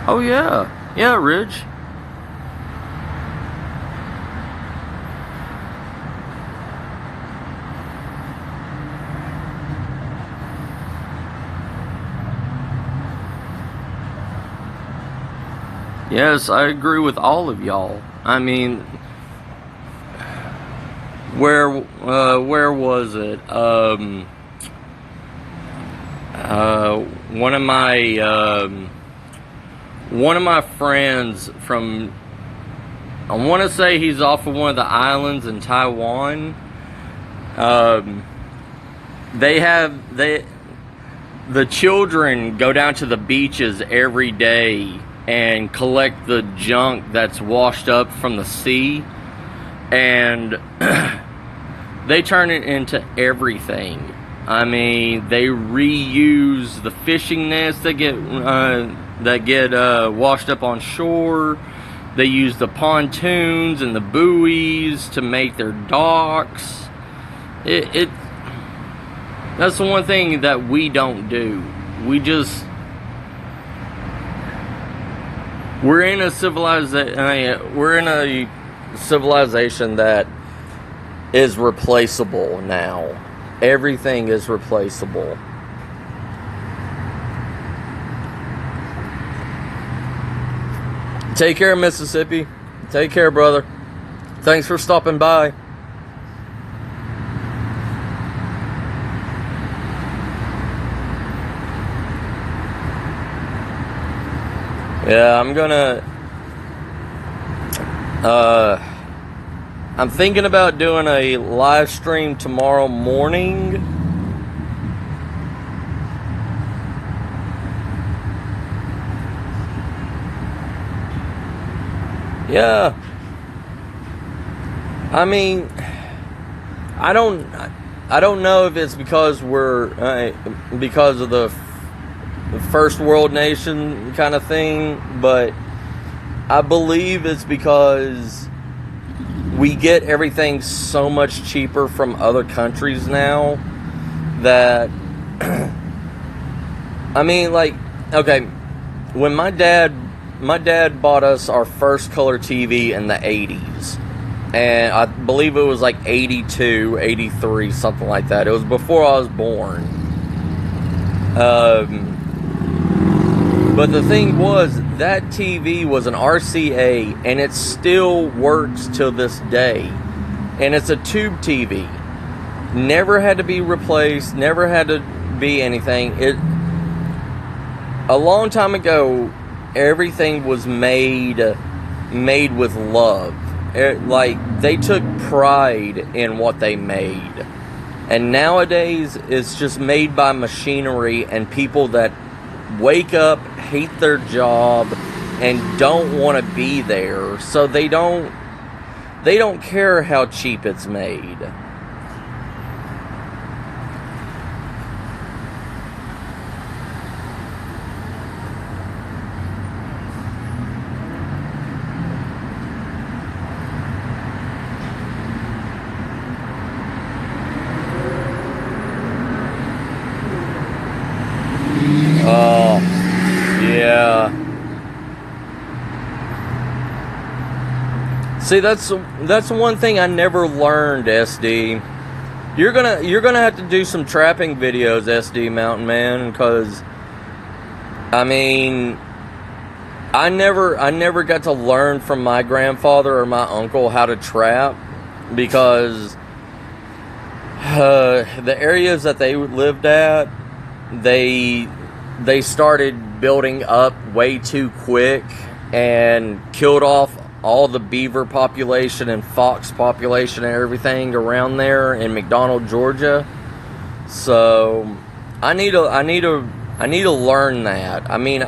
Oh yeah, Ridge. Yes, I agree with all of y'all. I mean, where was it? One of my friends from, I want to say he's off of one of the islands in Taiwan. The children go down to the beaches every day and collect the junk that's washed up from the sea, and they turn it into everything. I mean, they reuse the fishing nets that get washed up on shore. They use the pontoons and the buoys to make their docks. That's the one thing that we don't do. We're in a civilization that is replaceable now. Everything is replaceable. Take care, Mississippi. Take care, brother. Thanks for stopping by. Yeah, I'm thinking about doing a live stream tomorrow morning. Yeah. I mean, I don't know if it's because because of the first world nation kind of thing, but I believe it's because we get everything so much cheaper from other countries now that I mean, like, okay, when my dad bought us our first color TV in the 80s, and I believe it was like 82, 83, something like that. It was before I was born. But the thing was, that TV was an RCA, and it still works till this day. And it's a tube TV. Never had to be replaced, never had to be anything. A long time ago, everything was made with love. Like, they took pride in what they made. And nowadays, it's just made by machinery and people that wake up, hate their job, and don't want to be there, so they don't care how cheap it's made. See, that's one thing I never learned, SD. You're gonna have to do some trapping videos, SD Mountain Man, because I mean, I never got to learn from my grandfather or my uncle how to trap, because the areas that they lived at, they started building up way too quick and killed off all the beaver population and fox population and everything around there in McDonald, Georgia. So I need to learn that. I mean,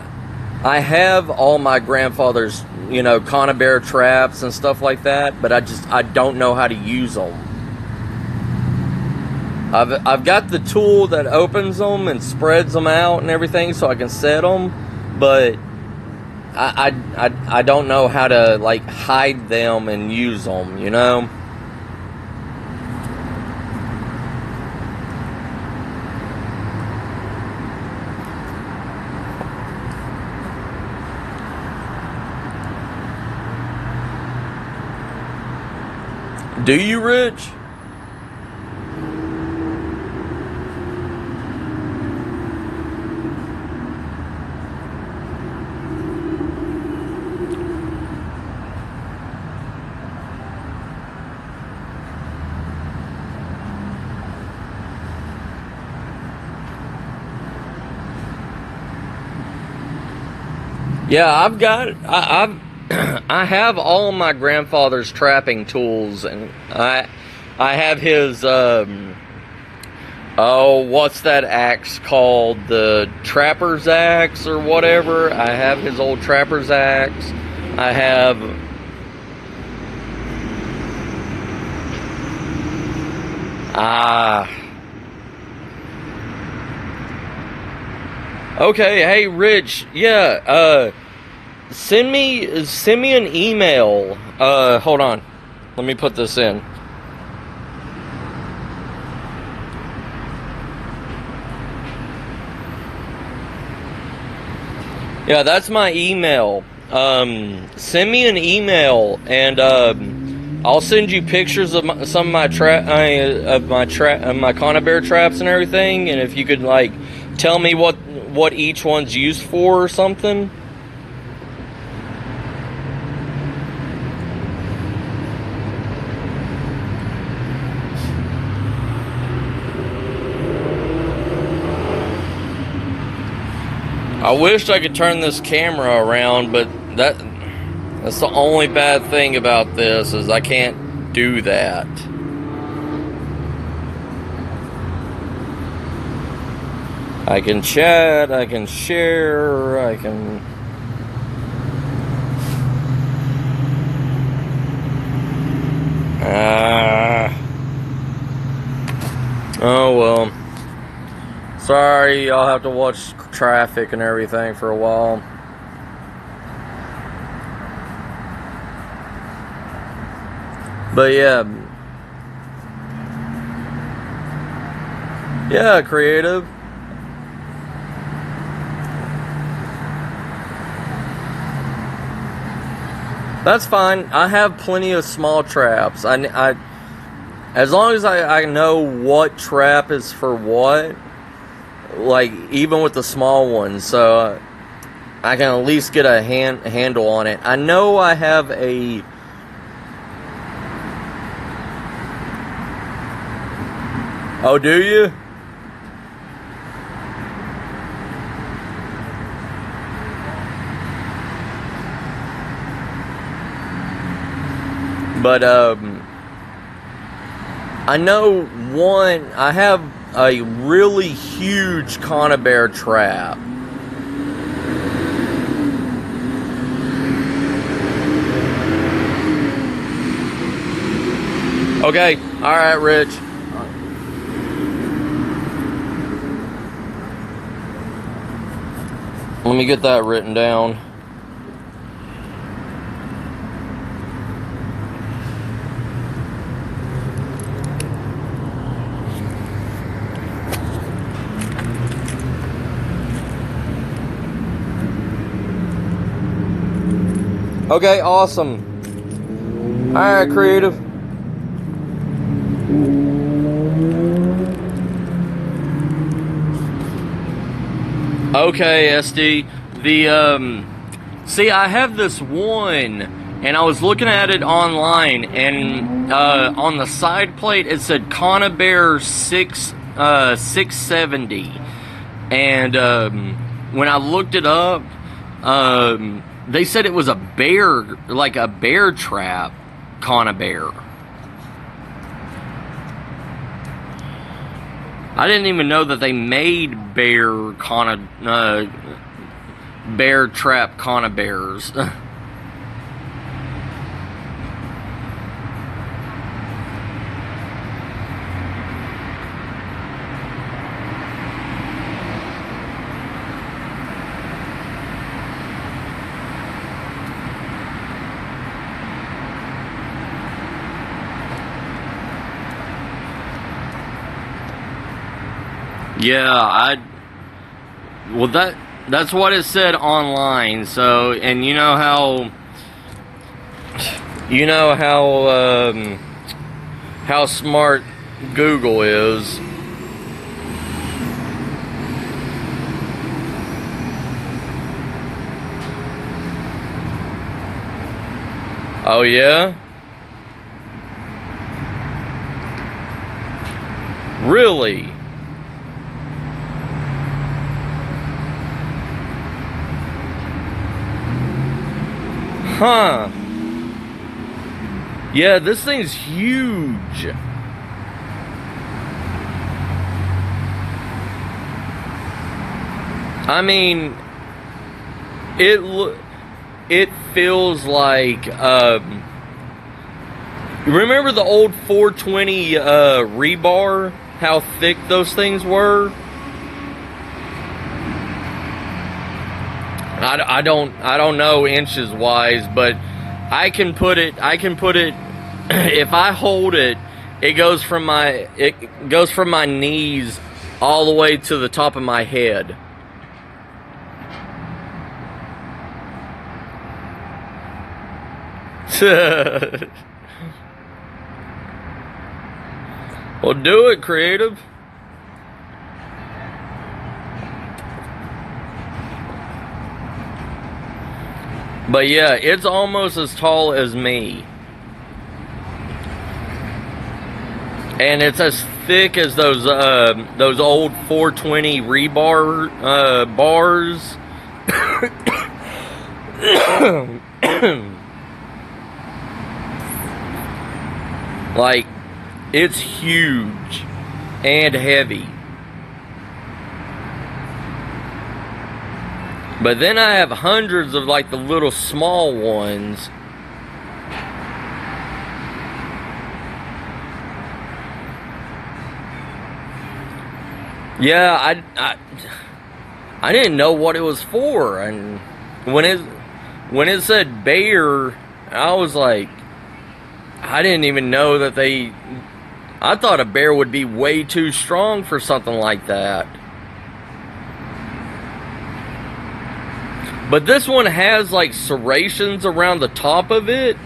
I have all my grandfather's, conibear traps and stuff like that, but I don't know how to use them. I've got the tool that opens them and spreads them out and everything so I can set them, but I don't know how to like hide them and use them, Do you, Rich? Yeah, I have all my grandfather's trapping tools, and I have his what's that axe called? The trapper's axe or whatever. I have his old trapper's axe. I have okay, hey Rich, yeah, send me an email. Hold on. Let me put this in. Yeah, that's my email. Send me an email, and I'll send you pictures of some of my my conibear traps and everything. And if you could like tell me what each one's used for or something. I wish I could turn this camera around, but that's the only bad thing about this, is I can't do that. I can chat, I can share, I can... Oh well. Sorry, y'all have to watch traffic and everything for a while. But yeah. Yeah, creative. That's fine. I have plenty of small traps. I as long as I know what trap is for what, like even with the small ones, so I can at least get a handle on it. I know I have a Oh, do you? But I know I have a really huge conibear trap. Okay, alright, Rich. Let me get that written down. Okay, awesome. Alright, creative. Okay, SD. See, I have this one, and I was looking at it online, and on the side plate it said Conibear 670, and when I looked it up, they said it was a bear, like a bear trap Conibear. I didn't even know that they made bear trap Conibears. Yeah, well, that's what it said online. So, and you know how smart Google is. Oh yeah? Really? Huh. Yeah, this thing's huge. I mean, it feels like remember the old 420 rebar, how thick those things were? I don't know inches wise, but I can put it if I hold it, it goes from my knees all the way to the top of my head. Well, do it, creative. But yeah, it's almost as tall as me. And it's as thick as those old 420 rebar bars. Like, it's huge and heavy. But then I have hundreds of like the little small ones. Yeah, I didn't know what it was for, and when it said bear, I was like, I didn't even know that I thought a bear would be way too strong for something like that. But this one has like serrations around the top of it.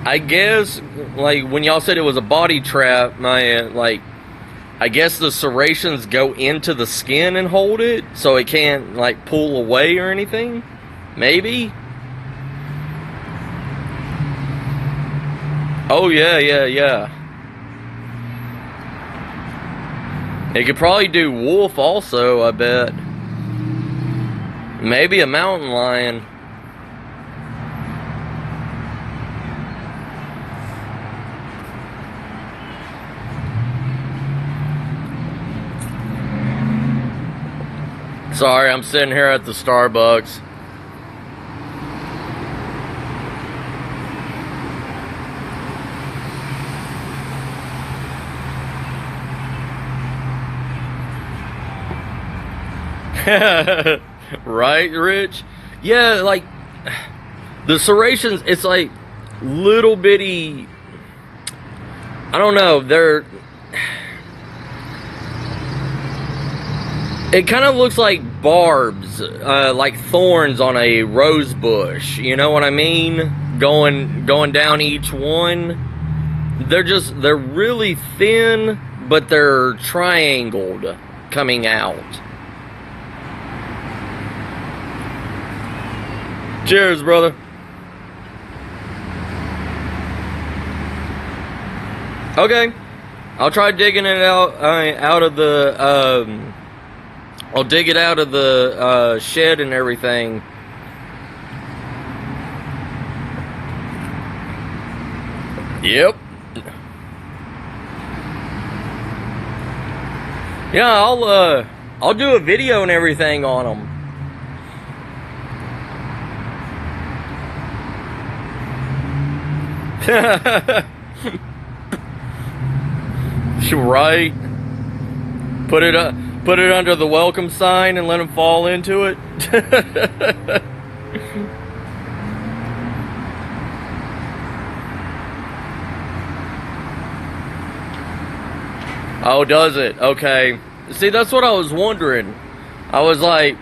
I guess, like when y'all said it was a body trap, I guess the serrations go into the skin and hold it, so it can't like pull away or anything. Maybe. Oh yeah. It could probably do wolf also, I bet. Maybe a mountain lion. Sorry, I'm sitting here at the Starbucks. Right, Rich? Yeah, like the serrations, it's like little bitty, I don't know, it kind of looks like barbs, like thorns on a rose bush, you know what I mean? going down each one. They're really thin, but they're triangled coming out. Cheers, brother. Okay, I'll try digging it out of the. I'll dig it out of the shed and everything. Yep. Yeah, I'll do a video and everything on them. Right. Put it under the welcome sign and let them fall into it. Oh, does it? Okay. See, that's what I was wondering. I was like,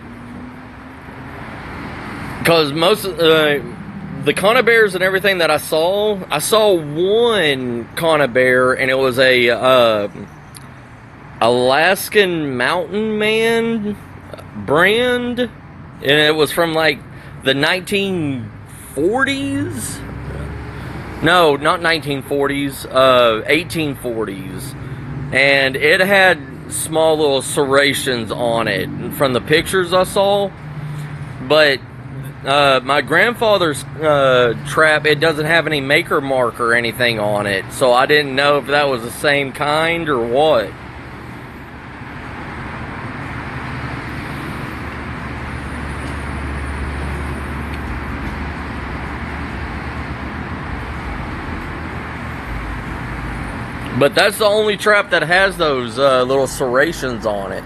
because most the conibears and everything that I saw one conibear, and it was a Alaskan Mountain Man brand, and it was from like the 1940s. No, not 1940s, 1840s. And it had small little serrations on it from the pictures I saw. But my grandfather's trap, it doesn't have any maker mark or anything on it. So I didn't know if that was the same kind or what. But that's the only trap that has those little serrations on it.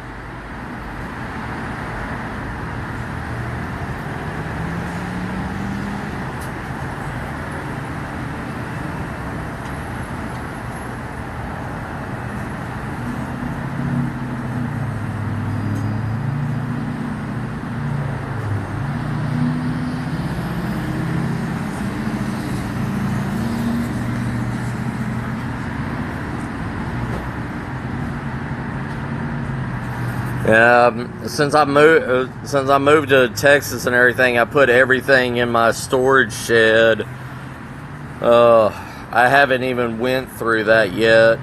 Yeah, since I moved to Texas and everything, I put everything in my storage shed. I haven't even went through that yet.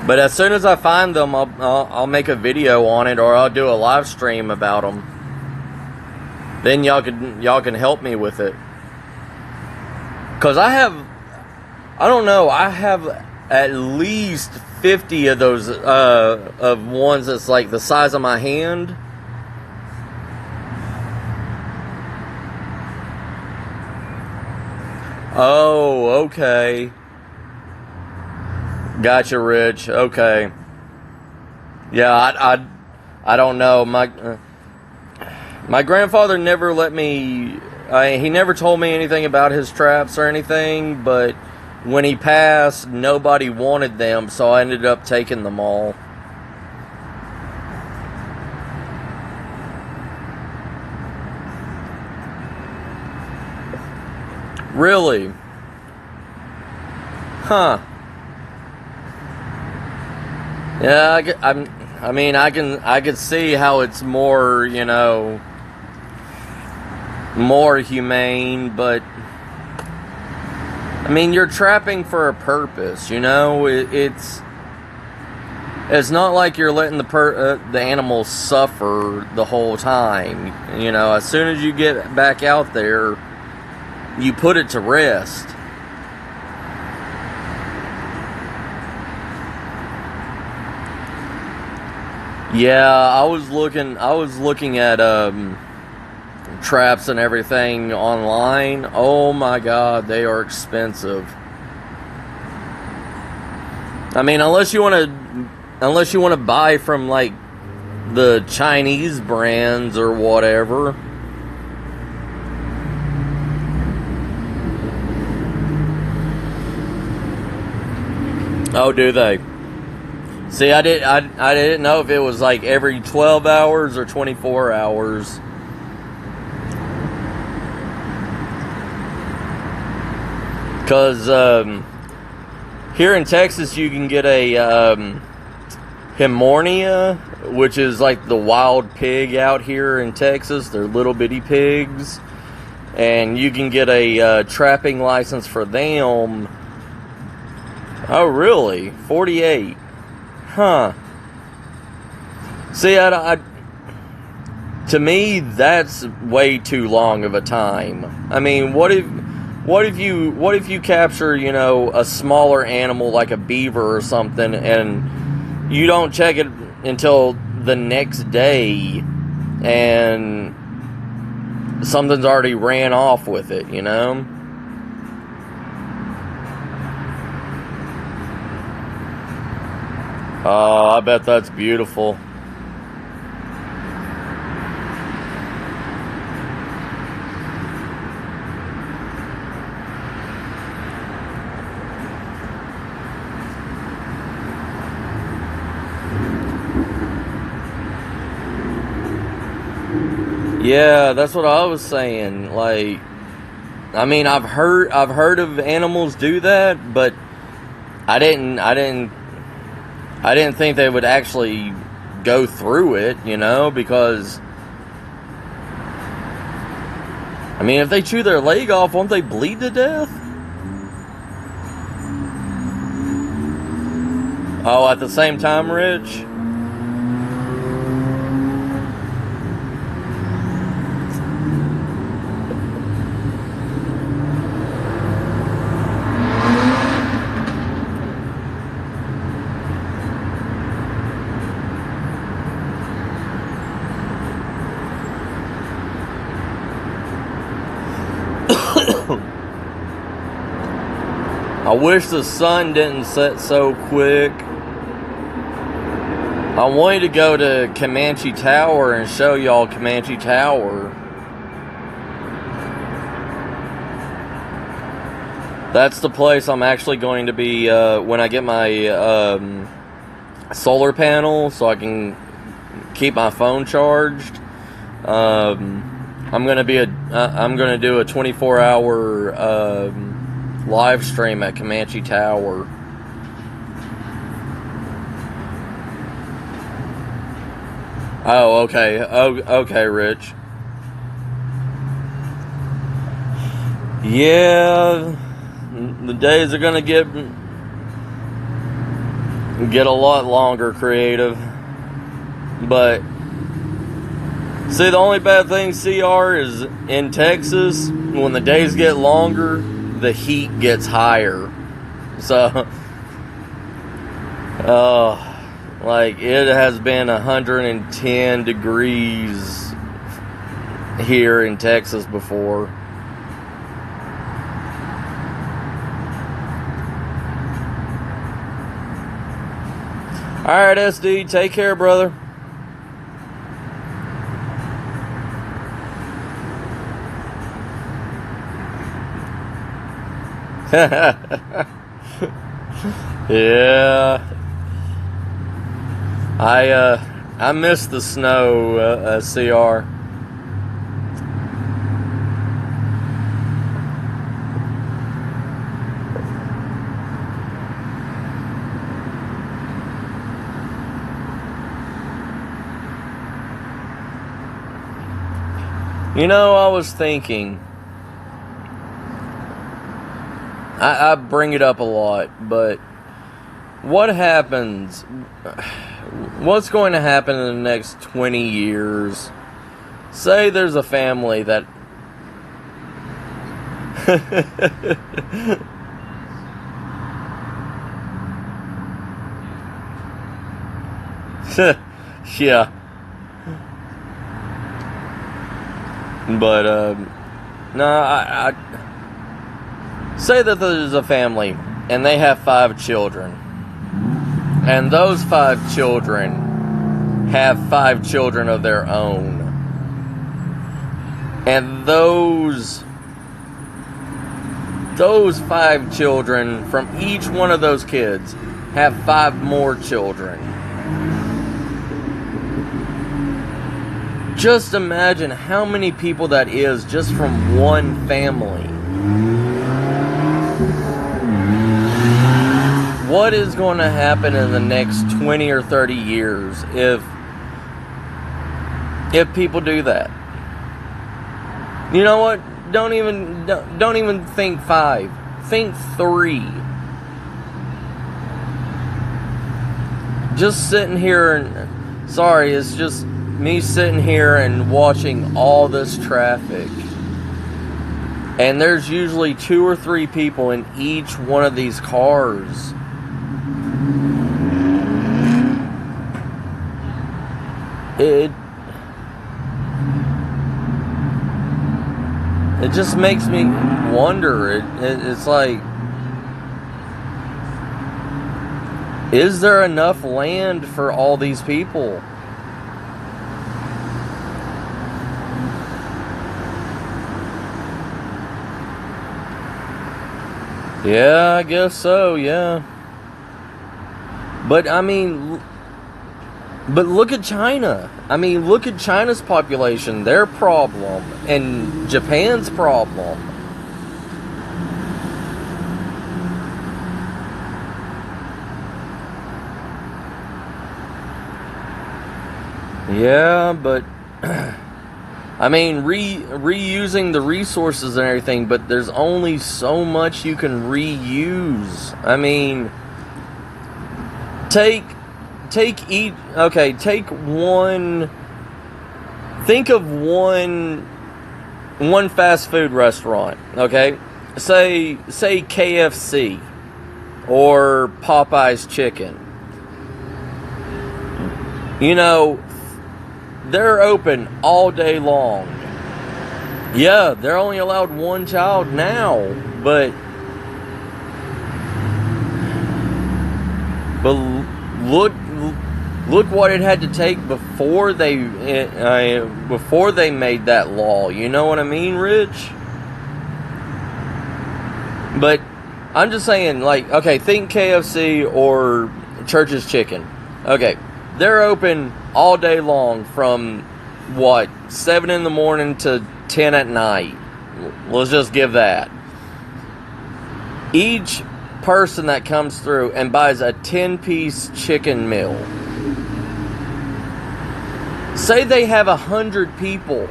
But as soon as I find them, I'll make a video on it, or I'll do a live stream about them. Then y'all can help me with it. Cause I have at least 50 of those of ones that's like the size of my hand. Oh, okay. Gotcha, Rich. Okay. Yeah, I don't know. My grandfather never let me. He never told me anything about his traps or anything, but when he passed, nobody wanted them, so I ended up taking them all. Really? Huh. Yeah, I could see how it's more, more humane, but I mean, you're trapping for a purpose, it's not like you're letting the animals suffer the whole time. As soon as you get back out there, you put it to rest. Yeah, I was looking at traps and everything online. Oh my God, they are expensive. I mean, unless you want to buy from like the Chinese brands or whatever. Oh, do they? See, I didn't know if it was like every 12 hours or 24 hours. Because here in Texas, you can get a Hymornia, which is like the wild pig out here in Texas. They're little bitty pigs. And you can get a trapping license for them. Oh, really? 48. Huh. See, to me, that's way too long of a time. I mean, what if you capture, a smaller animal like a beaver or something, and you don't check it until the next day, and something's already ran off with it, Oh, I bet that's beautiful. Yeah, that's what I was saying. Like, I mean, I've heard of animals do that, but I didn't think they would actually go through it, because I mean, if they chew their leg off, won't they bleed to death? Oh, at the same time, Rich? I wish the sun didn't set so quick. I wanted to go to Comanche Tower and show y'all Comanche Tower. That's the place I'm actually going to be when I get my solar panel, so I can keep my phone charged. I'm gonna do a 24-hour live stream at Comanche Tower. Oh, okay. Okay, Rich. Yeah, the days are gonna get a lot longer, creative. But see, the only bad thing, CR, is in Texas, when the days get longer, the heat gets higher. So, like, it has been 110 degrees here in Texas before. Alright, SD, take care, brother. Yeah, I miss the snow, CR. I was thinking, I bring it up a lot, but what's going to happen in the next 20 years? Say there's a family that yeah. But, no, I say that there's a family, and they have 5 children. And those 5 children have 5 children of their own. And those 5 children from each one of those kids have 5 more children. Just imagine how many people that is just from one family. what is going to happen in the next 20 or 30 years if people do that? You know what? Don't even think 5. Think 3. Just sitting here and, sorry, it's just me sitting here and watching all this traffic. And there's usually 2 or 3 people in each one of these cars. It just makes me wonder. It's like, is there enough land for all these people? Yeah, I guess so, yeah. But I mean, but look at China. I mean, look at China's population, their problem, and Japan's problem. Yeah, but I mean, reusing the resources and everything, but there's only so much you can reuse. I mean, think of one fast food restaurant, okay? Say KFC or Popeye's Chicken. You know, they're open all day long. Yeah, they're only allowed 1 child now, but look what it had to take before they made that law. You know what I mean, Rich? But I'm just saying, like, okay, think KFC or Church's Chicken. Okay, they're open all day long from 7 in the morning to 10 at night. Let's just give that. Each person that comes through and buys a 10-piece chicken meal, say they have 100 people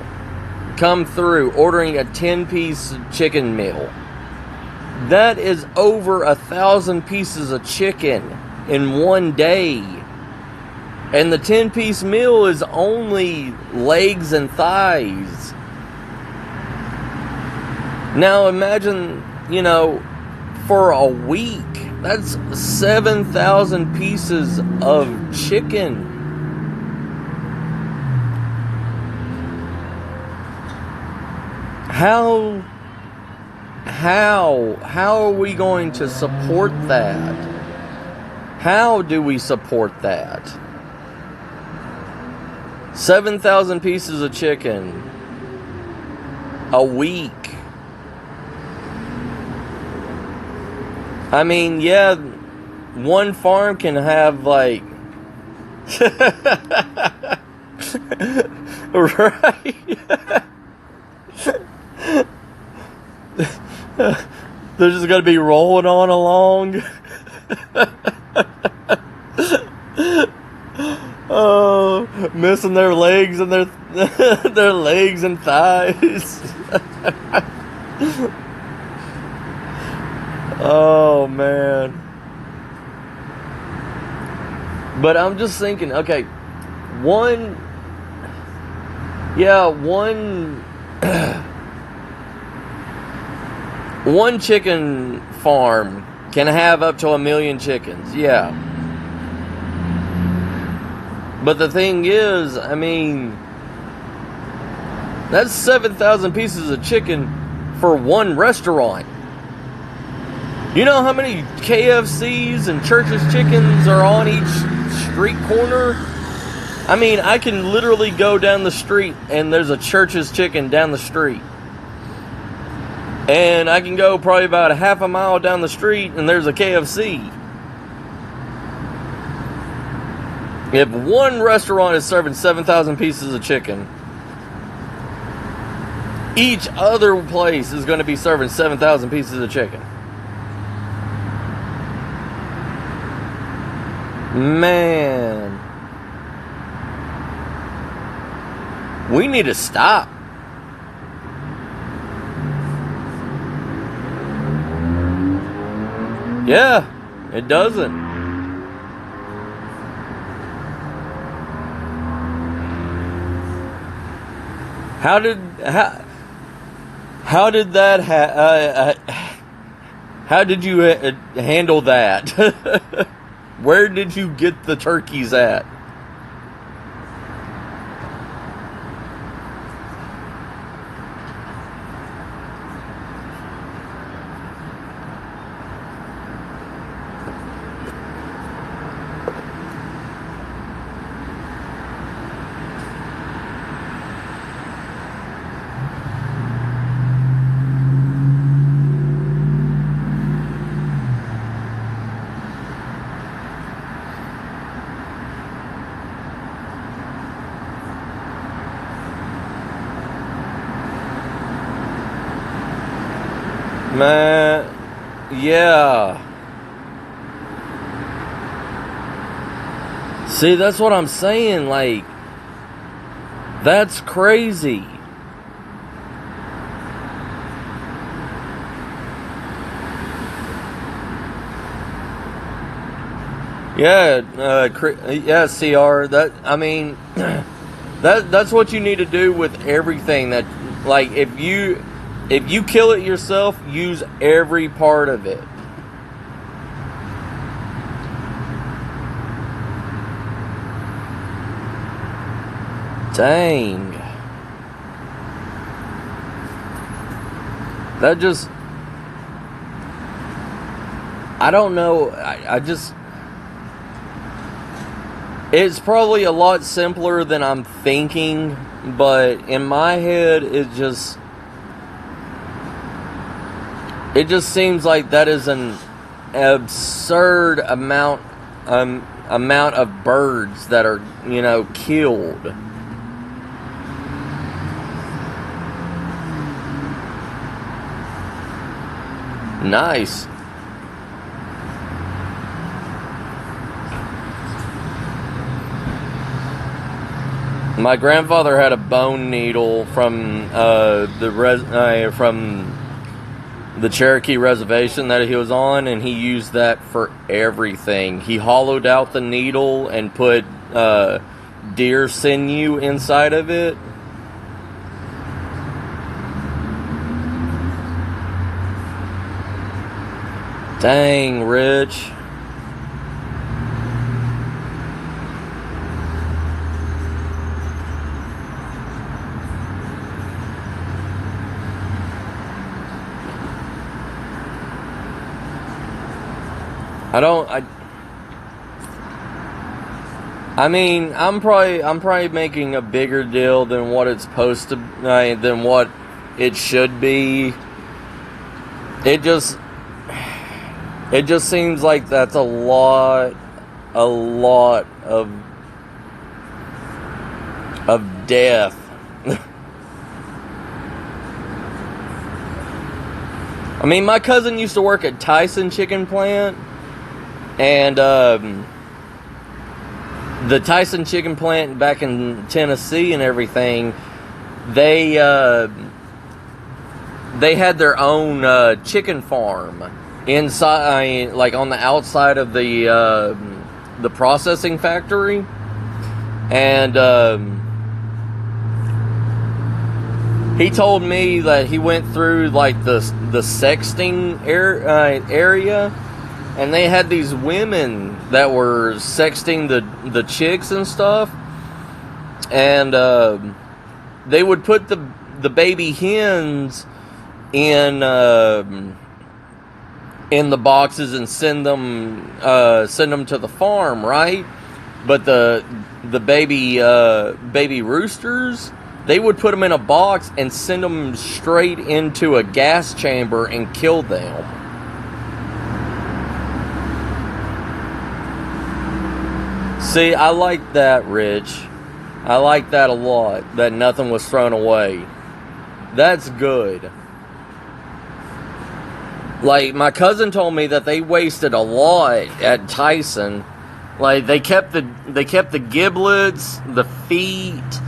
come through ordering a 10-piece chicken meal. That is over 1,000 pieces of chicken in one day. And the 10-piece meal is only legs and thighs. Now imagine, for a week, that's 7,000 pieces of chicken. How are we going to support that? How do we support that? 7,000 pieces of chicken a week. I mean, yeah, one farm can have like right. They're just gonna be rolling on along. Oh, missing their legs and their legs and thighs. Oh man. But I'm just thinking, okay, one chicken farm can have up to 1 million chickens, yeah. But the thing is, I mean, that's 7,000 pieces of chicken for one restaurant. You know how many KFCs and Church's Chickens are on each street corner? I mean, I can literally go down the street and there's a Church's Chicken down the street. And I can go probably about a half a mile down the street and there's a KFC. If one restaurant is serving 7,000 pieces of chicken, each other place is going to be serving 7,000 pieces of chicken. Man, we need to stop. Yeah, it doesn't. How did that how did you handle that? Where did you get the turkeys at? Man, yeah. See, that's what I'm saying. Like, that's crazy. Yeah, yeah, CR. That, I mean, that's what you need to do with everything. That, like, if you kill it yourself, use every part of it. Dang. That just, I don't know. I just, it's probably a lot simpler than I'm thinking, but in my head, it just seems like that is an absurd amount of birds that are, killed. Nice. My grandfather had a bone needle from from the Cherokee reservation that he was on, and he used that for everything. He hollowed out the needle and put deer sinew inside of it. Dang, Rich. I mean, I'm probably making a bigger deal than what it's supposed to, than what it should be. It just seems like that's a lot of death. I mean, my cousin used to work at Tyson Chicken Plant, and the Tyson Chicken Plant back in Tennessee and everything, they had their own chicken farm inside, like on the outside of the processing factory, and he told me that he went through like the sexting area, and they had these women that were sexting the chicks and stuff, and they would put the baby hens in the boxes and send them to the farm, right? But the baby roosters, they would put them in a box and send them straight into a gas chamber and kill them. See, I like that, Rich. I like that a lot, that nothing was thrown away. That's good. Like, my cousin told me that they wasted a lot at Tyson, Like they kept the giblets, the feet,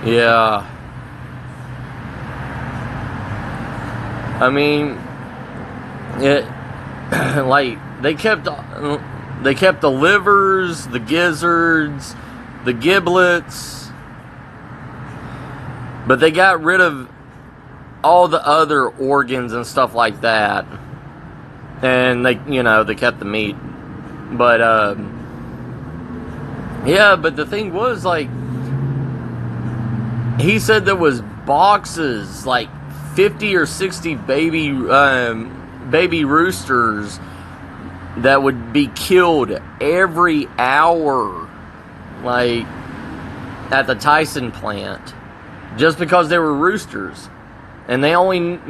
yeah. I mean, it like they kept the livers, the gizzards, the giblets, but they got rid of all the other organs and stuff like that, and they kept the meat. But yeah, but the thing was, like, he said there was boxes, like 50 or 60 baby roosters that would be killed every hour, like at the Tyson plant, just because they were roosters. And they only,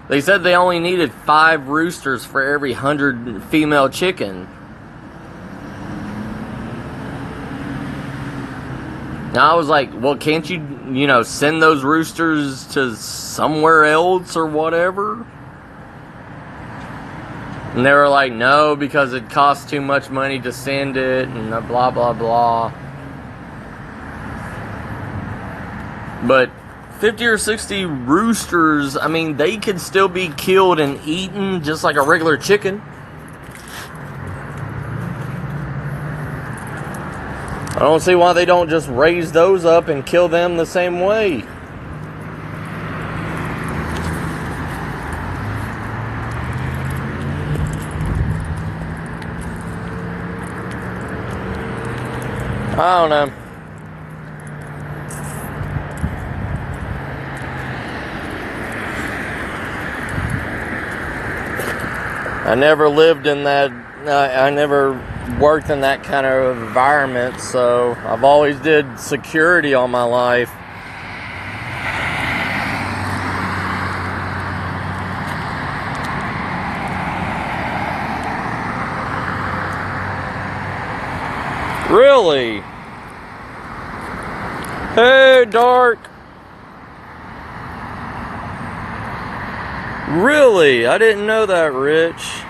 they said they only needed 5 roosters for every 100 female chicken. Now I was like, well, can't you, send those roosters to somewhere else or whatever? And they were like, no, because it costs too much money to send it, and blah, blah, blah. But 50 or 60 roosters, I mean, they could still be killed and eaten just like a regular chicken. I don't see why they don't just raise those up and kill them the same way. I don't know. I never lived in that, I never worked in that kind of environment, so I've always did security all my life. Really? Hey, Dark. Really? I didn't know that, Rich.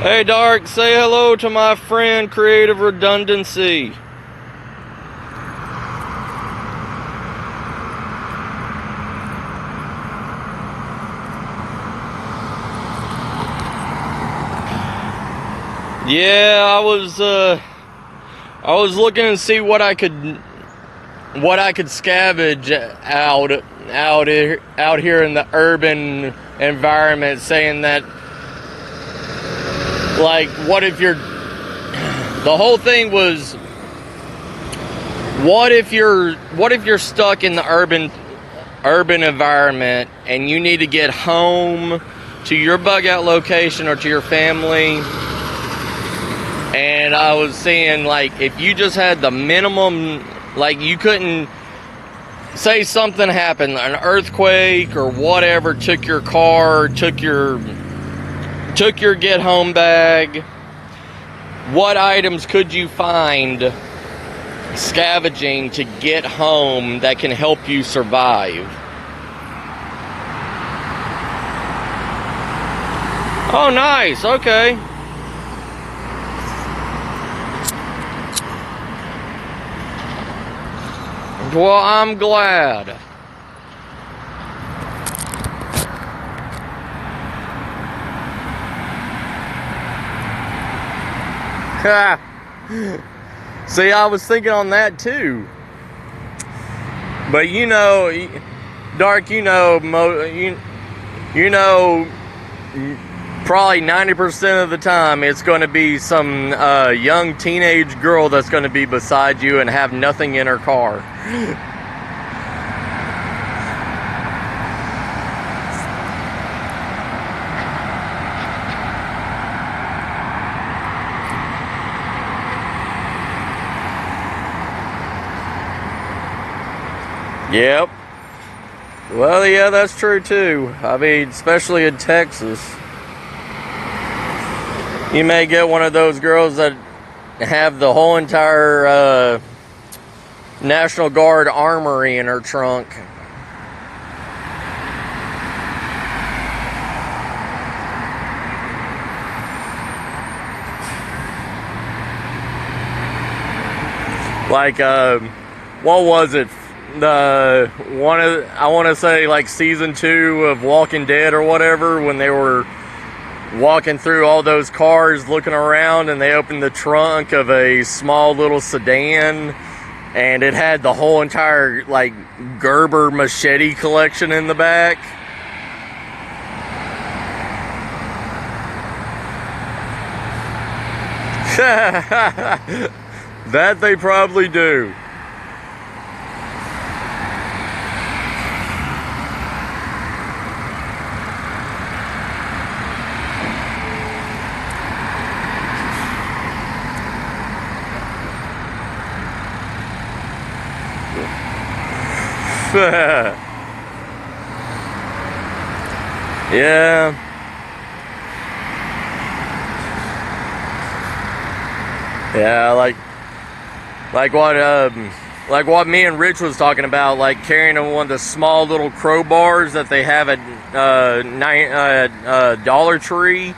Hey, Dark, say hello to my friend Creative Redundancy. Yeah, I was looking to see what I could scavenge out here in the urban environment, saying that, like, what if the whole thing was, what if you're stuck in the urban environment and you need to get home to your bug out location or to your family? And I was saying, like, if you just had the minimum, like, you couldn't, say something happened, an earthquake or whatever, took your car, took your get home bag, what items could you find scavenging to get home that can help you survive? Oh, nice. Okay. Well, I'm glad. See, I was thinking on that too. But Dark, probably 90% of the time it's going to be some young teenage girl that's going to be beside you and have nothing in her car. Yep. Well, yeah, that's true too. I mean, especially in Texas. You may get one of those girls that have the whole entire National Guard armory in her trunk. Like, what was it? I want to say like season 2 of Walking Dead or whatever, when they were walking through all those cars looking around and they opened the trunk of a small little sedan and it had the whole entire like Gerber machete collection in the back. That they probably do. Yeah. Yeah, like what me and Rich was talking about, like carrying one of the small little crowbars that they have at Dollar Tree,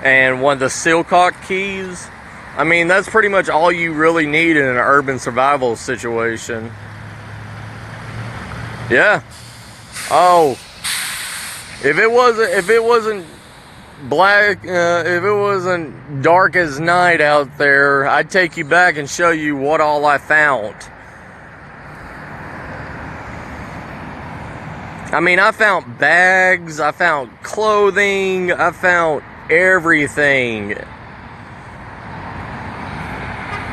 and one of the Silcock keys. I mean, that's pretty much all you really need in an urban survival situation. Yeah. Oh, if it wasn't black, if it wasn't dark as night out there, I'd take you back and show you what all I found. I mean, I found bags, I found clothing, I found everything.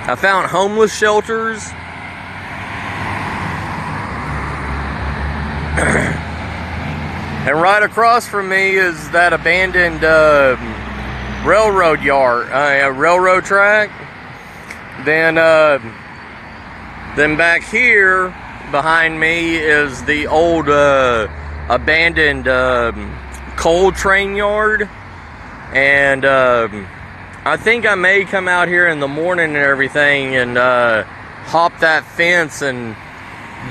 I found homeless shelters. And right across from me is that abandoned railroad yard, railroad track. Then back here behind me is the old abandoned coal train yard. And I think I may come out here in the morning and everything and hop that fence and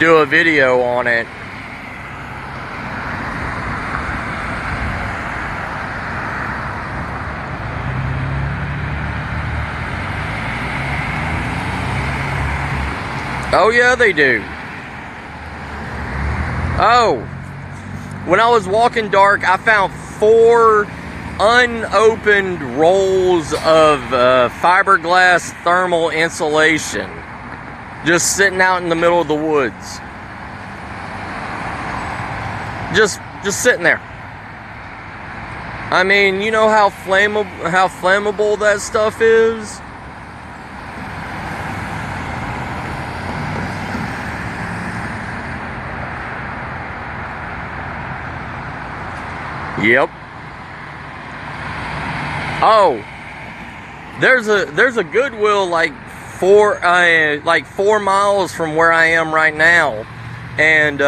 do a video on it. Oh yeah, they do. Oh, when I was walking dark, I found 4 unopened rolls of fiberglass thermal insulation just sitting out in the middle of the woods. Just sitting there. I mean, you know how flammable that stuff is? Yep. Oh, there's a Goodwill like 4 miles from where I am right now, and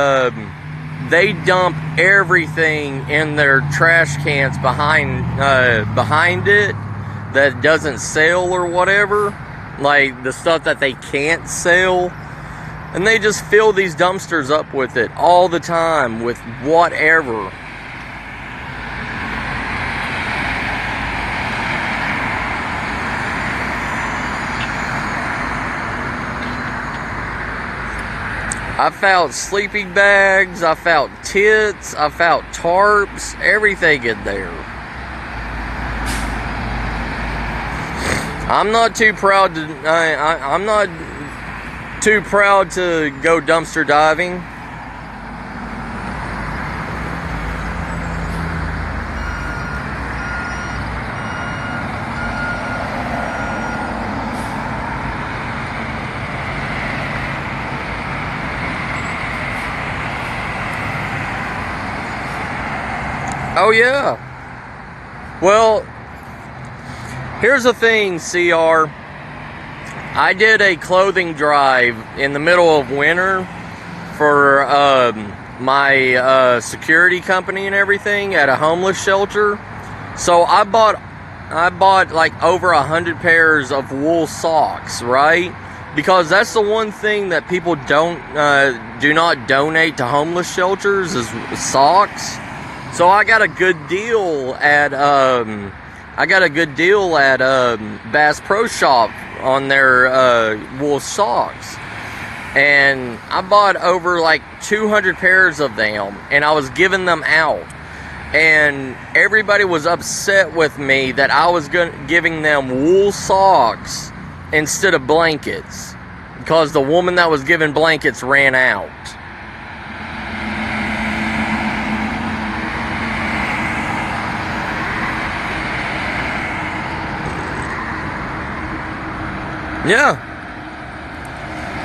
they dump everything in their trash cans behind it that doesn't sell or whatever, like the stuff that they can't sell, and they just fill these dumpsters up with it all the time with whatever. I found sleeping bags, I found tents, I found tarps, everything in there. I'm not too proud to. I'm not too proud to go dumpster diving. Oh yeah. Well, here's the thing, CR. I did a clothing drive in the middle of winter for my security company and everything at a homeless shelter. So I bought I bought like over 100 pairs of wool socks, right? Because that's the one thing that people do not donate to homeless shelters is socks. So I got a good deal at Bass Pro Shop on their wool socks. And I bought over like 200 pairs of them, and I was giving them out. And everybody was upset with me that I was giving them wool socks instead of blankets, because the woman that was giving blankets ran out. Yeah.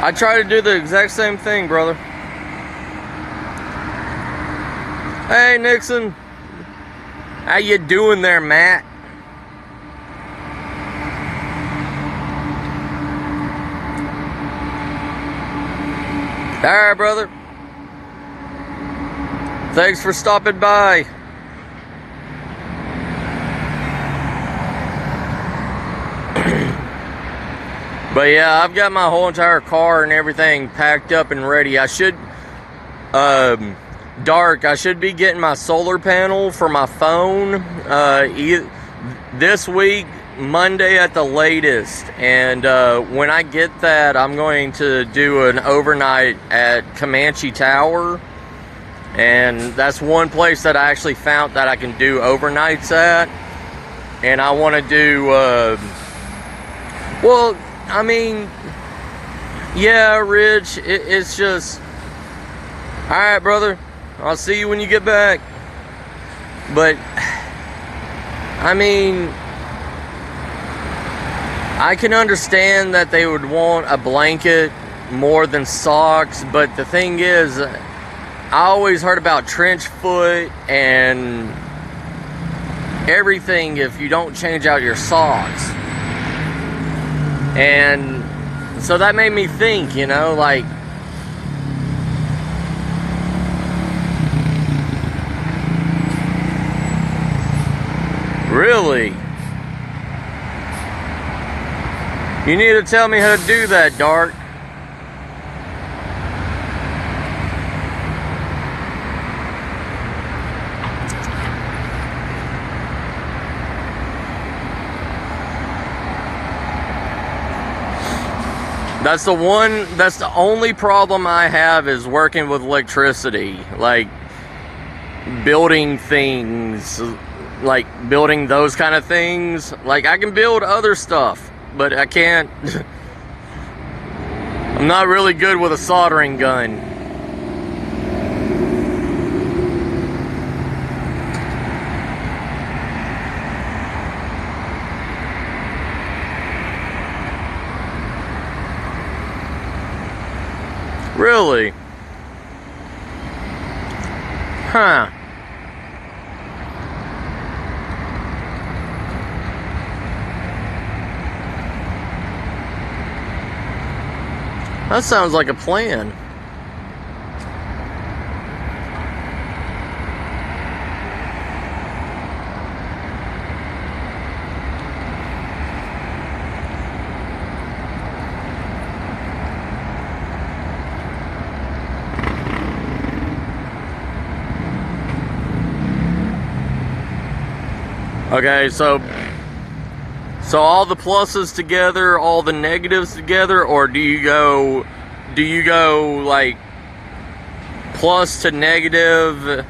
I try to do the exact same thing, brother. Hey, Nixon. How you doing there, Matt? Alright, brother. Thanks for stopping by. But yeah, I've got my whole entire car and everything packed up and ready. I should be getting my solar panel for my phone this week, Monday at the latest. And when I get that, I'm going to do an overnight at Comanche Tower. And that's one place that I actually found that I can do overnights at. And I want to do, well, I mean, yeah, Rich, it's just, alright, brother, I'll see you when you get back. But, I mean, I can understand that they would want a blanket more than socks, but the thing is, I always heard about trench foot and everything if you don't change out your socks. And so that made me think, you know, like, really? You need to tell me how to do that, Dark. That's the only problem I have is working with electricity, like building things, like building those kind of things. Like I can build other stuff, but I can't, I'm not really good with a soldering gun. Really? Huh. That sounds like a plan. Okay, so all the pluses together, all the negatives together, or do you go like plus to negative?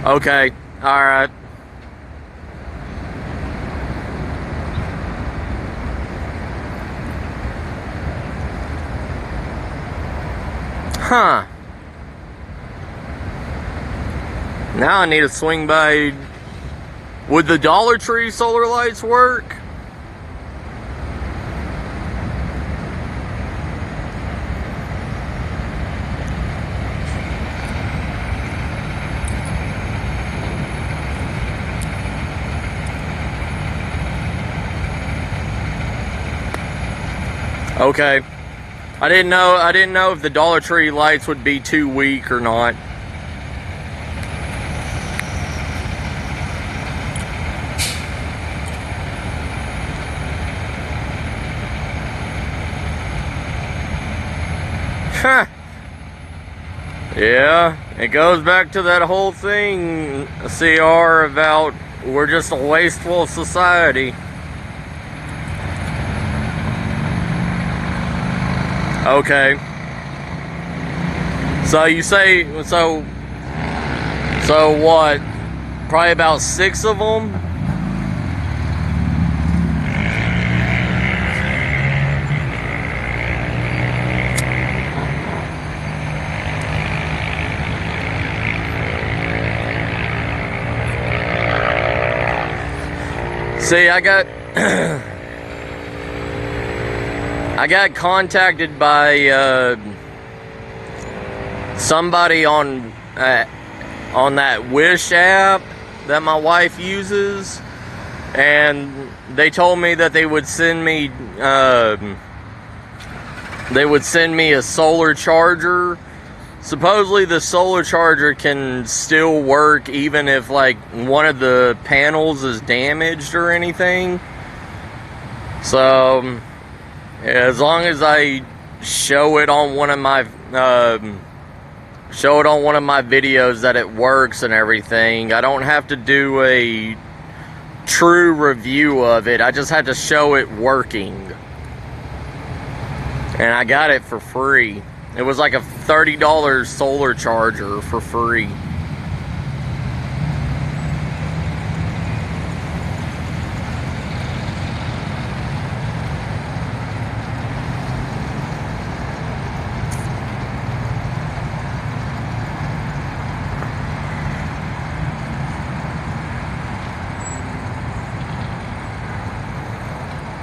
Okay, all right. Huh. Now I need to swing by. Would the Dollar Tree solar lights work? Okay. I didn't know if the Dollar Tree lights would be too weak or not. Huh. Yeah, it goes back to that whole thing, CR, about we're just a wasteful society. Okay. So you say, so what? Probably about 6 of them? See, I got I got contacted by somebody on that Wish app that my wife uses, and they told me that they would send me a solar charger. Supposedly the solar charger can still work even if like one of the panels is damaged or anything. So as long as I show it on one of my videos that it works and everything, I don't have to do a true review of it. I just have to show it working. And I got it for free. It was like a $30 solar charger for free.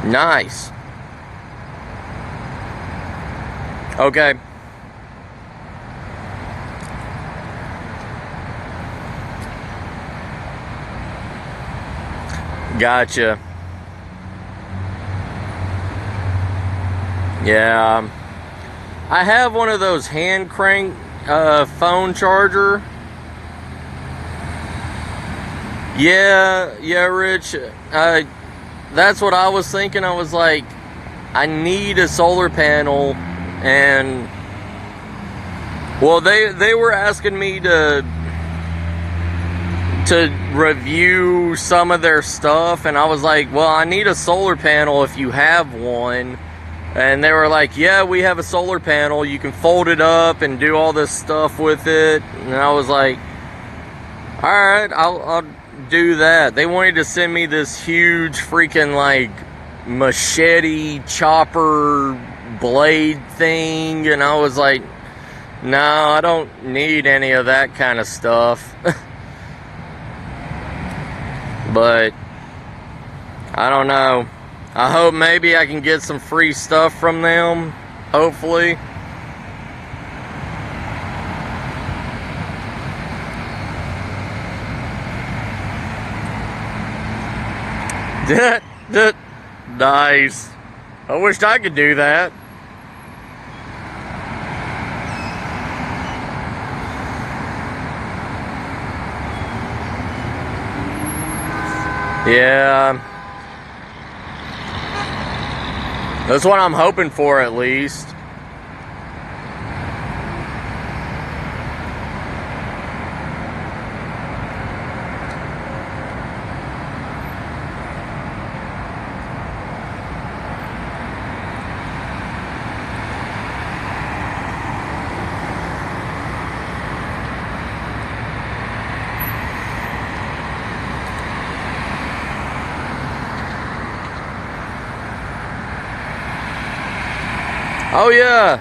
Nice. Okay. Gotcha. Yeah. I have one of those hand crank phone charger. Yeah, Rich. That's what I was thinking. I was like, I need a solar panel, and well, they were asking me to review some of their stuff, and I was like, well, I need a solar panel if you have one. And they were like, yeah, we have a solar panel, you can fold it up and do all this stuff with it. And I was like, alright, I'll do that. They wanted to send me this huge freaking like machete chopper blade thing, and I was like, no, I don't need any of that kind of stuff. But I don't know. I hope maybe I can get some free stuff from them, hopefully. Nice. I wished I could do that. Yeah. That's what I'm hoping for, at least. Oh yeah,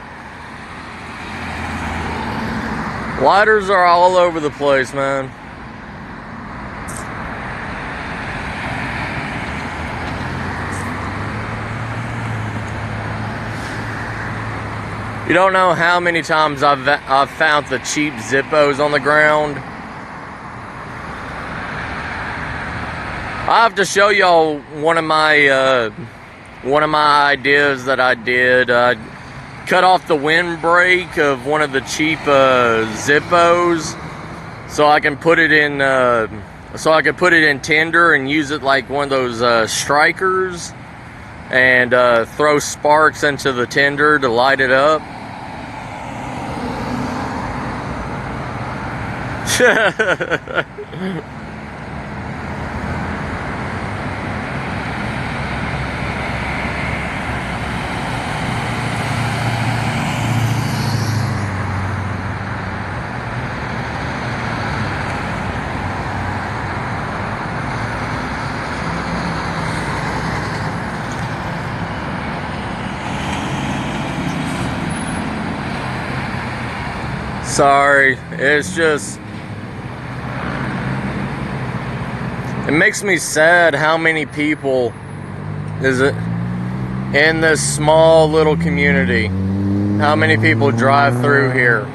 lighters are all over the place, man. You don't know how many times I've found the cheap Zippos on the ground. I have to show y'all one of my ideas that I did. cut off the windbreak of one of the cheap Zippos, so I can put it in tinder and use it like one of those strikers, and throw sparks into the tinder to light it up. Sorry, it's just, it makes me sad how many people is it in this small little community, how many people drive through here.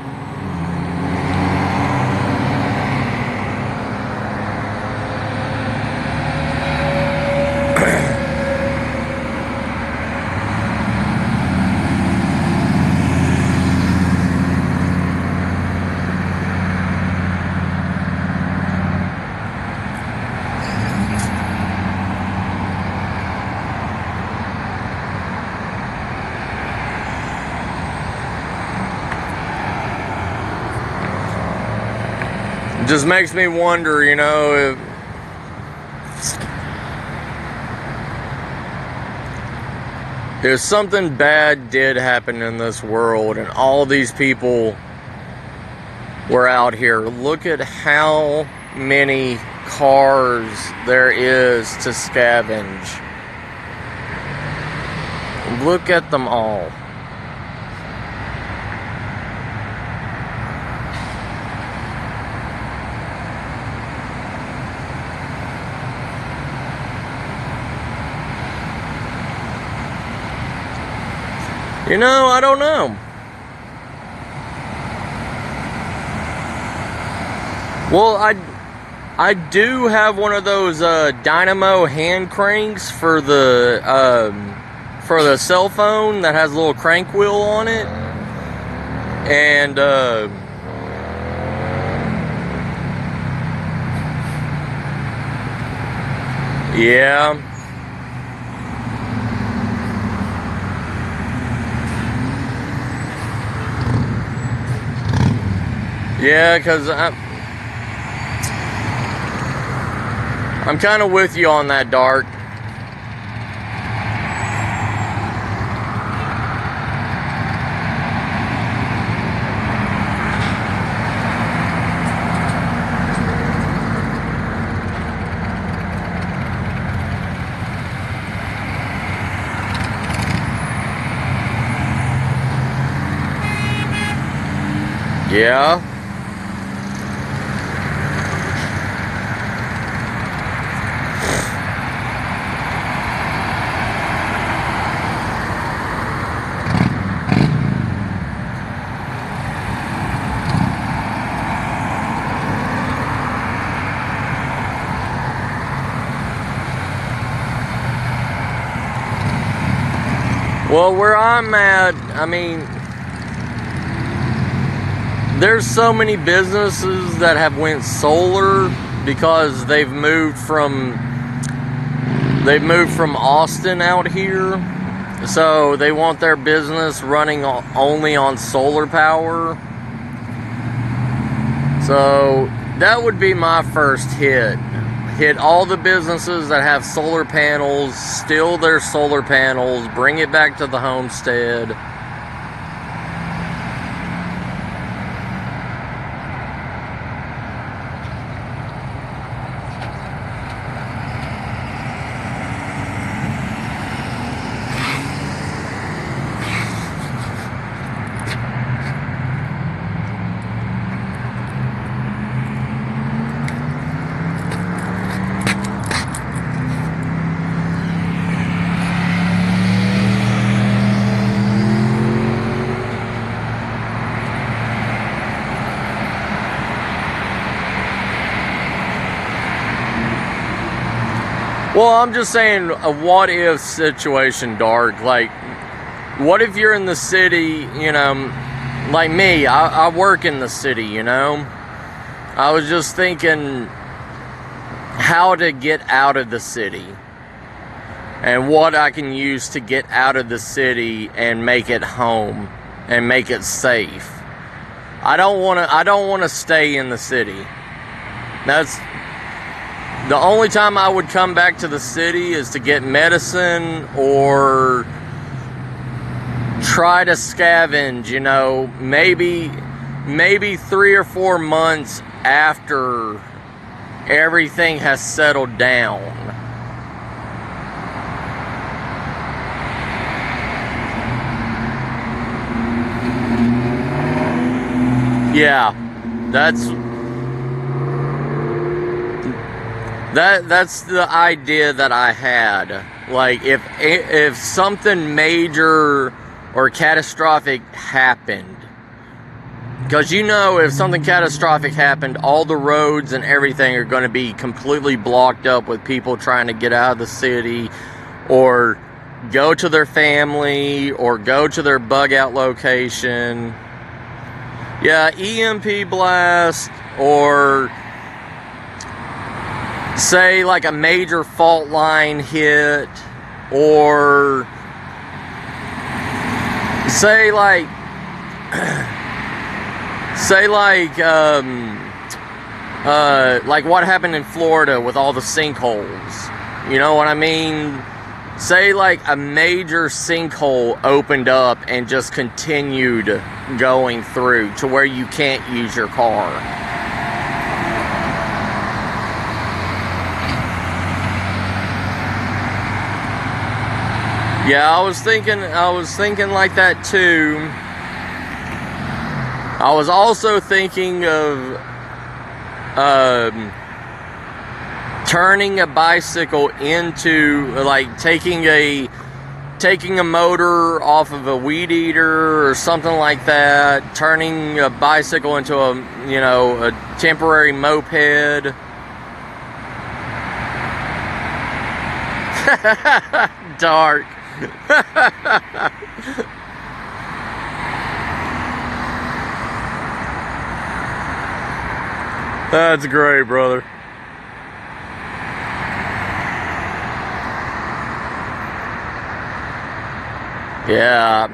It just makes me wonder, you know, if something bad did happen in this world and all these people were out here, look at how many cars there is to scavenge. Look at them all. You know, I don't know. Well, I do have one of those dynamo hand cranks for the cell phone that has a little crank wheel on it, and yeah. Yeah, because I'm kind of with you on that, Dark. Yeah. Well, where I'm at, I mean, there's so many businesses that have went solar because they've moved from Austin out here. So they want their business running only on solar power. So that would be my first hit. Hit all the businesses that have solar panels, steal their solar panels, bring it back to the homestead. Well, I'm just saying a what if situation, Dark. Like, what if you're in the city, you know, like me, I work in the city, you know? I was just thinking how to get out of the city and what I can use to get out of the city and make it home and make it safe. I don't want to stay in the city. That's the only time I would come back to the city is to get medicine or try to scavenge, you know, maybe 3 or 4 months after everything has settled down. Yeah, that's the idea that I had. Like if something major or catastrophic happened, because you know, if something catastrophic happened, all the roads and everything are going to be completely blocked up with people trying to get out of the city or go to their family or go to their bug out location. Yeah, EMP blast, or say like a major fault line hit, or say like what happened in Florida with all the sinkholes. You know what I mean? Say like a major sinkhole opened up and just continued going through to where you can't use your car. Yeah, I was thinking like that too. I was also thinking of turning a bicycle into, like, taking a motor off of a weed eater or something like that, turning a bicycle into a temporary moped. Dark. That's great, brother. Yeah,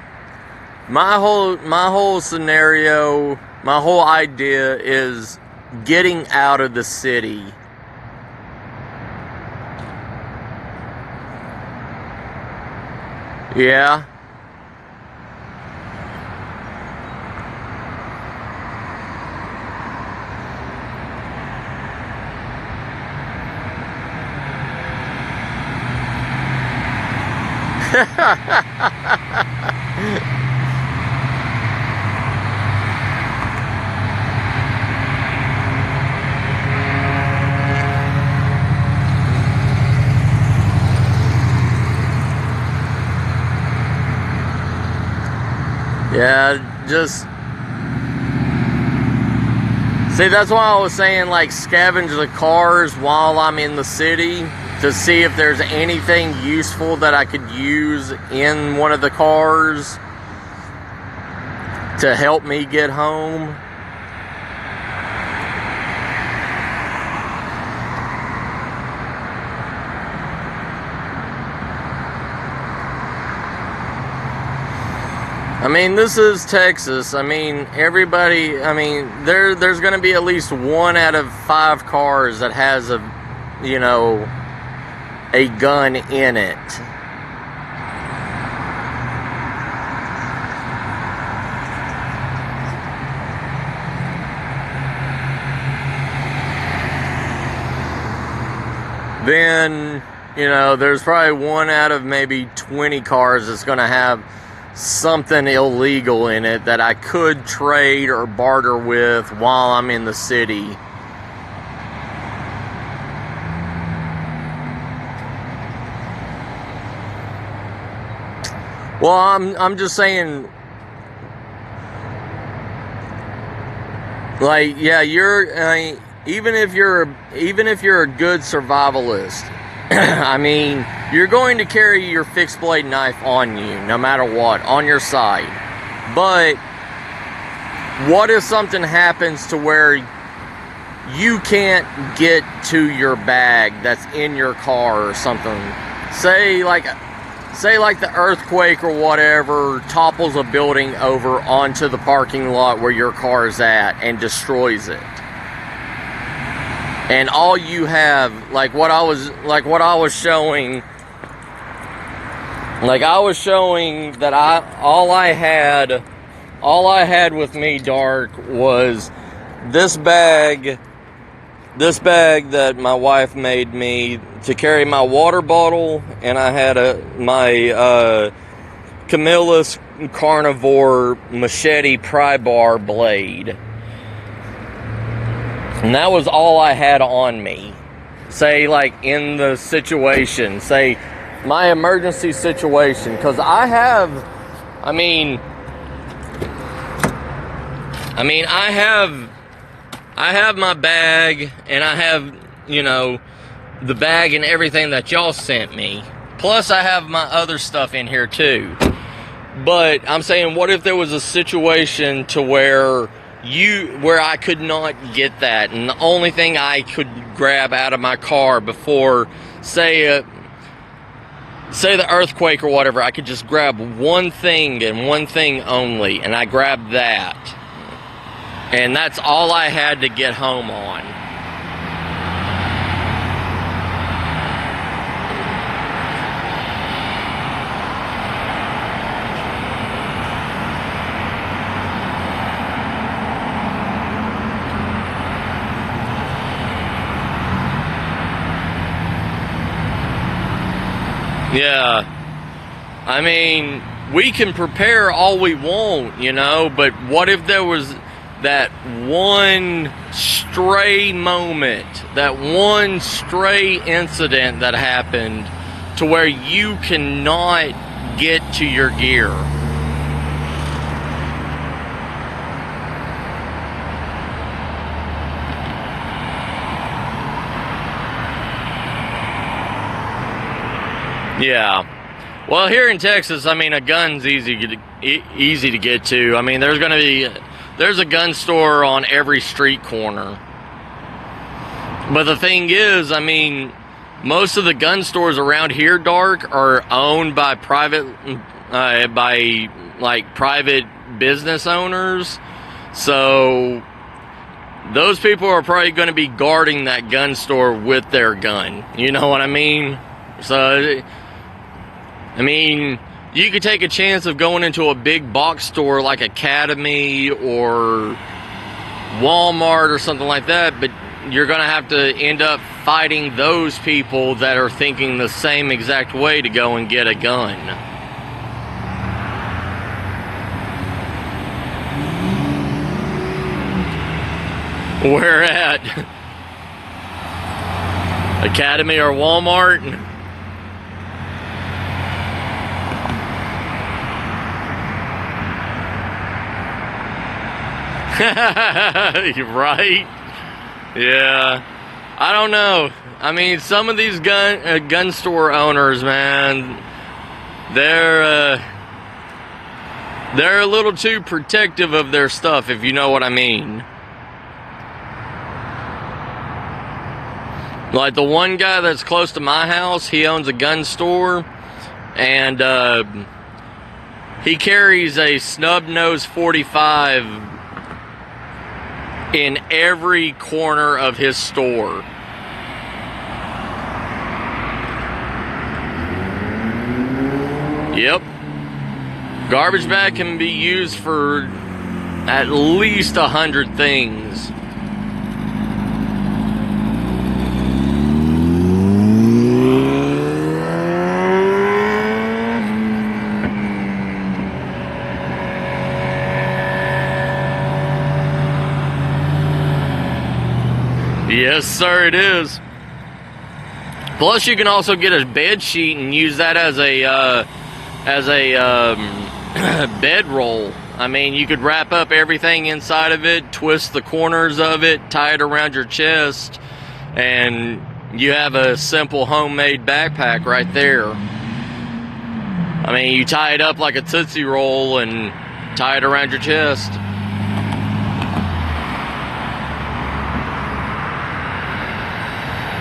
my whole scenario, my whole idea is getting out of the city. Yeah. Yeah, just see, that's why I was saying, like, scavenge the cars while I'm in the city to see if there's anything useful that I could use in one of the cars to help me get home. I mean, this is Texas. I mean, everybody, I mean, there's going to be at least 1 out of 5 cars that has a gun in it. Then, there's probably 1 out of maybe 20 cars that's going to have something illegal in it that I could trade or barter with while I'm in the city. Well, I'm just saying, like, yeah, even if you're a good survivalist, I mean, you're going to carry your fixed blade knife on you, no matter what, on your side. But what if something happens to where you can't get to your bag that's in your car or something? Say like the earthquake or whatever topples a building over onto the parking lot where your car is at and destroys it. And all you have, like what I was showing that all I had with me, Dark, was this bag that my wife made me to carry my water bottle, and I had my Camillus Carnivore machete pry bar blade. And that was all I had on me. Say, like, in the situation, say, my emergency situation, because I have my bag, and I have, the bag and everything that y'all sent me. Plus, I have my other stuff in here, too. But I'm saying, what if there was a situation to where I could not get that, and the only thing I could grab out of my car before, say the earthquake or whatever, I could just grab one thing and one thing only, and I grabbed that. And that's all I had to get home on. Yeah, I mean, we can prepare all we want, but what if there was that one stray moment, that one stray incident that happened to where you cannot get to your gear? Yeah. Well, here in Texas, I mean, a gun's easy to get to. I mean, there's a gun store on every street corner. But the thing is, I mean, most of the gun stores around here, Dark, are owned by private business owners. So those people are probably going to be guarding that gun store with their gun. You know what I mean? So, I mean, you could take a chance of going into a big box store like Academy or Walmart or something like that, but you're going to have to end up fighting those people that are thinking the same exact way to go and get a gun. Where at? Academy or Walmart? Right? Yeah. I don't know. I mean, some of these gun store owners, man, they're a little too protective of their stuff, if you know what I mean. Like the one guy that's close to my house, he owns a gun store, and he carries a snub-nose 45 in every corner of his store. Yep. Garbage bag can be used for at least 100 things. Yes, sir, it is. Plus, you can also get a bed sheet and use that as a bed roll. I mean, you could wrap up everything inside of it, twist the corners of it, tie it around your chest, and you have a simple homemade backpack right there. I mean, you tie it up like a Tootsie Roll and tie it around your chest.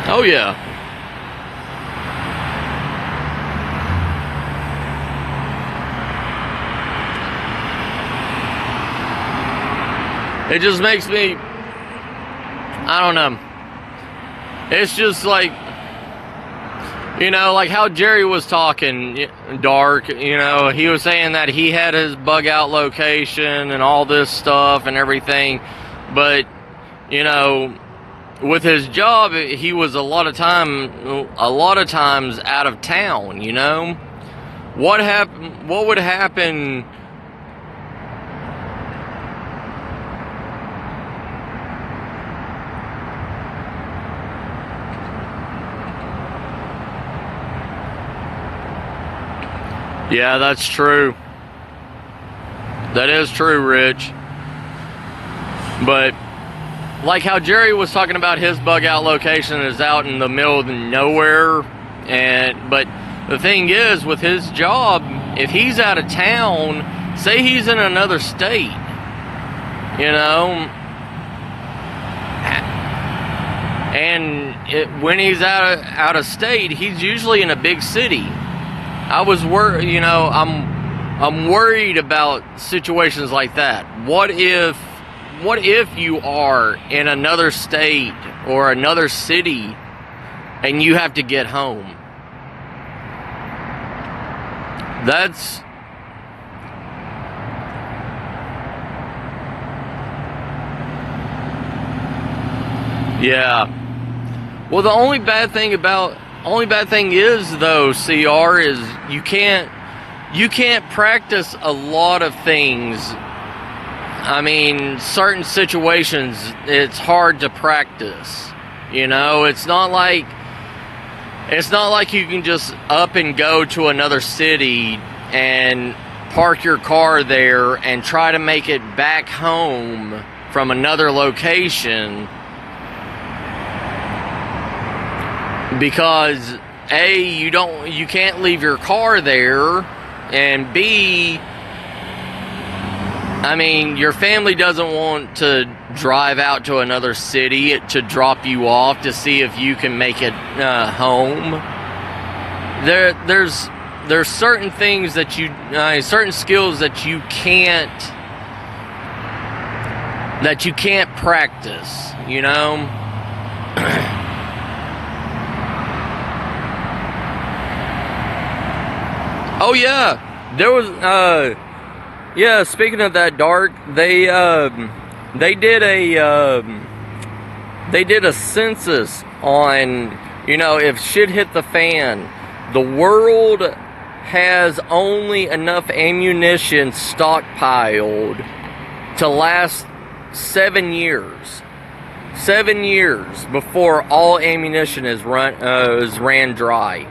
Oh yeah. It just makes me, I don't know. It's just like, you know, like how Jerry was talking, Dark, you know, he was saying that he had his bug out location and all this stuff and everything. But, you know, with his job, he was a lot of times out of town, you know. What would happen? Yeah, that's true. That is true, Rich. But like how Jerry was talking about, his bug out location is out in the middle of nowhere, but the thing is, with his job, if he's out of town, say he's in another state, you know, and when he's out of state, he's usually in a big city. I'm worried about situations like that. What if you are in another state or another city and you have to get home? That's, yeah. Well, the only bad thing is though, CR, is you can't practice a lot of things. I mean, certain situations, it's hard to practice. You know, it's not like you can just up and go to another city and park your car there and try to make it back home from another location, because A, you can't leave your car there, and B, I mean, your family doesn't want to drive out to another city to drop you off to see if you can make it home. There's certain things that certain skills that you can't practice, you know. Oh yeah, there was yeah, speaking of that, Dark, they did a census on, you know, if shit hit the fan, the world has only enough ammunition stockpiled to last 7 years. 7 years before all ammunition is ran dry.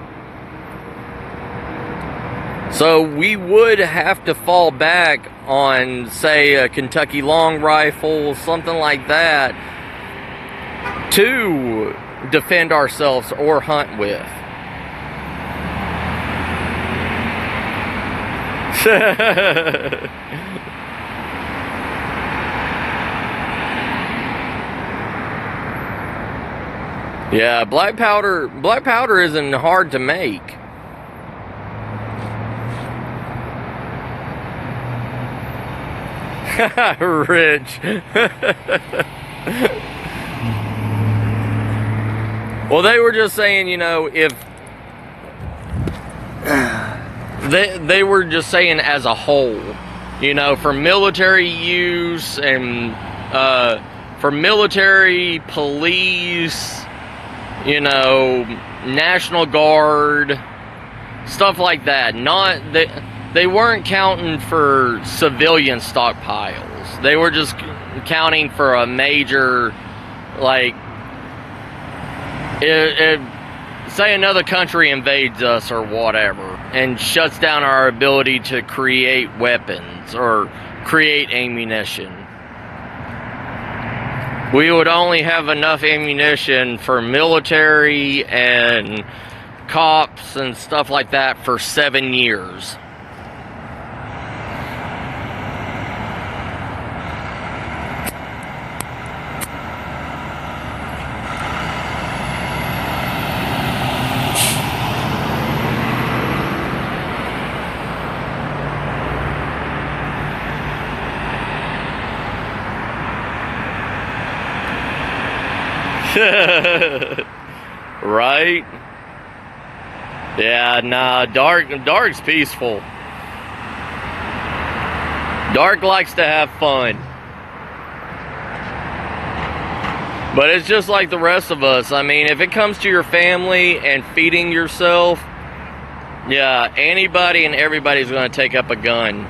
So we would have to fall back on, say, a Kentucky long rifle, something like that, to defend ourselves or hunt with. Yeah, black powder isn't hard to make. Rich. Well, they were just saying, you know, if they were just saying as a whole, you know, for military use and for military, police, you know, National Guard, stuff like that. They weren't counting for civilian stockpiles. They were just counting for a major, like, say another country invades us or whatever and shuts down our ability to create weapons or create ammunition. we would only have enough ammunition for military and cops and stuff like that for 7 years. Right? Yeah, nah, Dark's peaceful. Dark likes to have fun. But it's just like the rest of us. I mean, if it comes to your family and feeding yourself, yeah, anybody and everybody's going to take up a gun.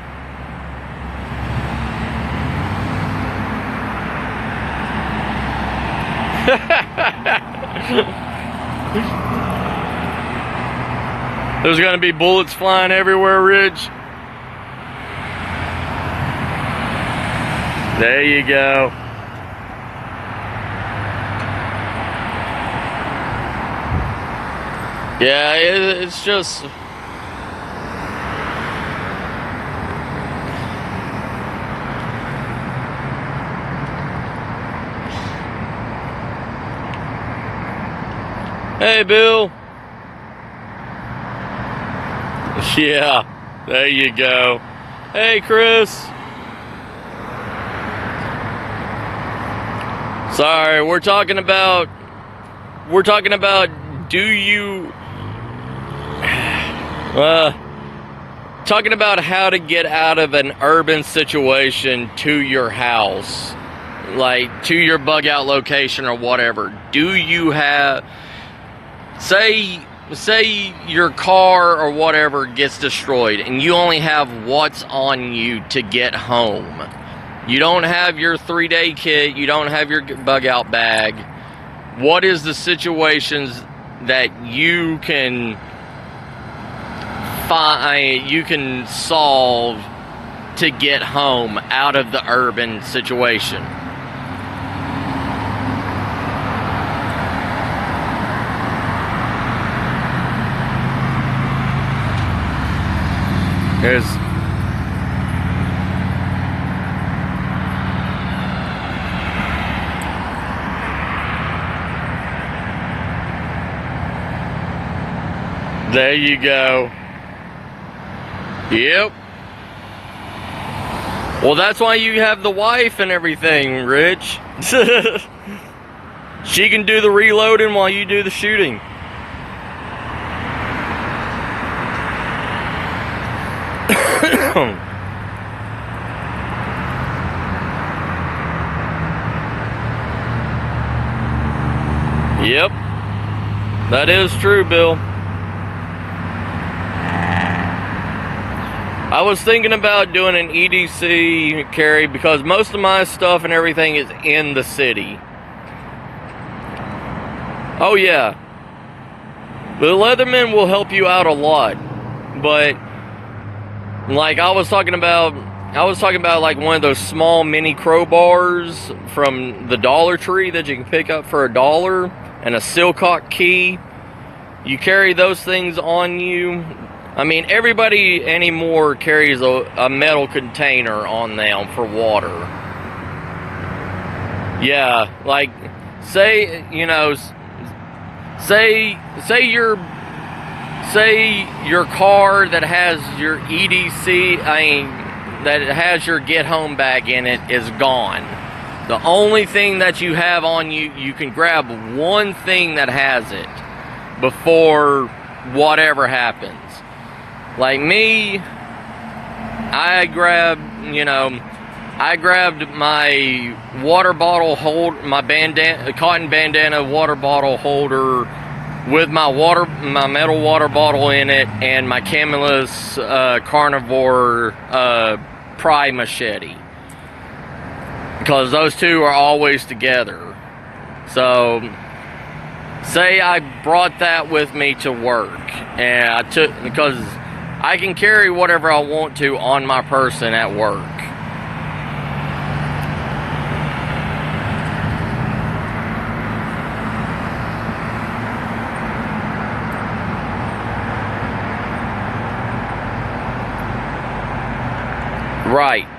There's gonna be bullets flying everywhere, Ridge. There you go. Yeah, it's just... Hey, Bill. Yeah, there you go. Hey, Chris. Sorry, we're talking about do you talking about how to get out of an urban situation to your house, like to your bug out location or whatever. Do you have, say your car or whatever gets destroyed and you only have what's on you to get home. You don't have your 3-day kit, you don't have your bug out bag. What is the situations that you can find, you can solve to get home out of the urban situation? There you go. Yep. Well, that's why you have the wife and everything, Rich. She can do the reloading while you do the shooting. Yep, that is true, Bill. I was thinking about doing an EDC carry because most of my stuff and everything is in the city. Oh yeah, the Leatherman will help you out a lot, but like I was talking about like one of those small mini crowbars from the Dollar Tree that you can pick up for $1 and a Silcock key. You carry those things on you. I mean, everybody anymore carries a metal container on them for water. Yeah, like say your car that has your EDC, that it has your get home bag in it is gone. The only thing that you have on you, you can grab one thing that has it before whatever happens. Like me, I grabbed my water bottle my cotton bandana water bottle holder with my metal water bottle in it and my Camillus carnivore pry machete, because those two are always together. So say I brought that with me to work, and because I can carry whatever I want to on my person at work. Right.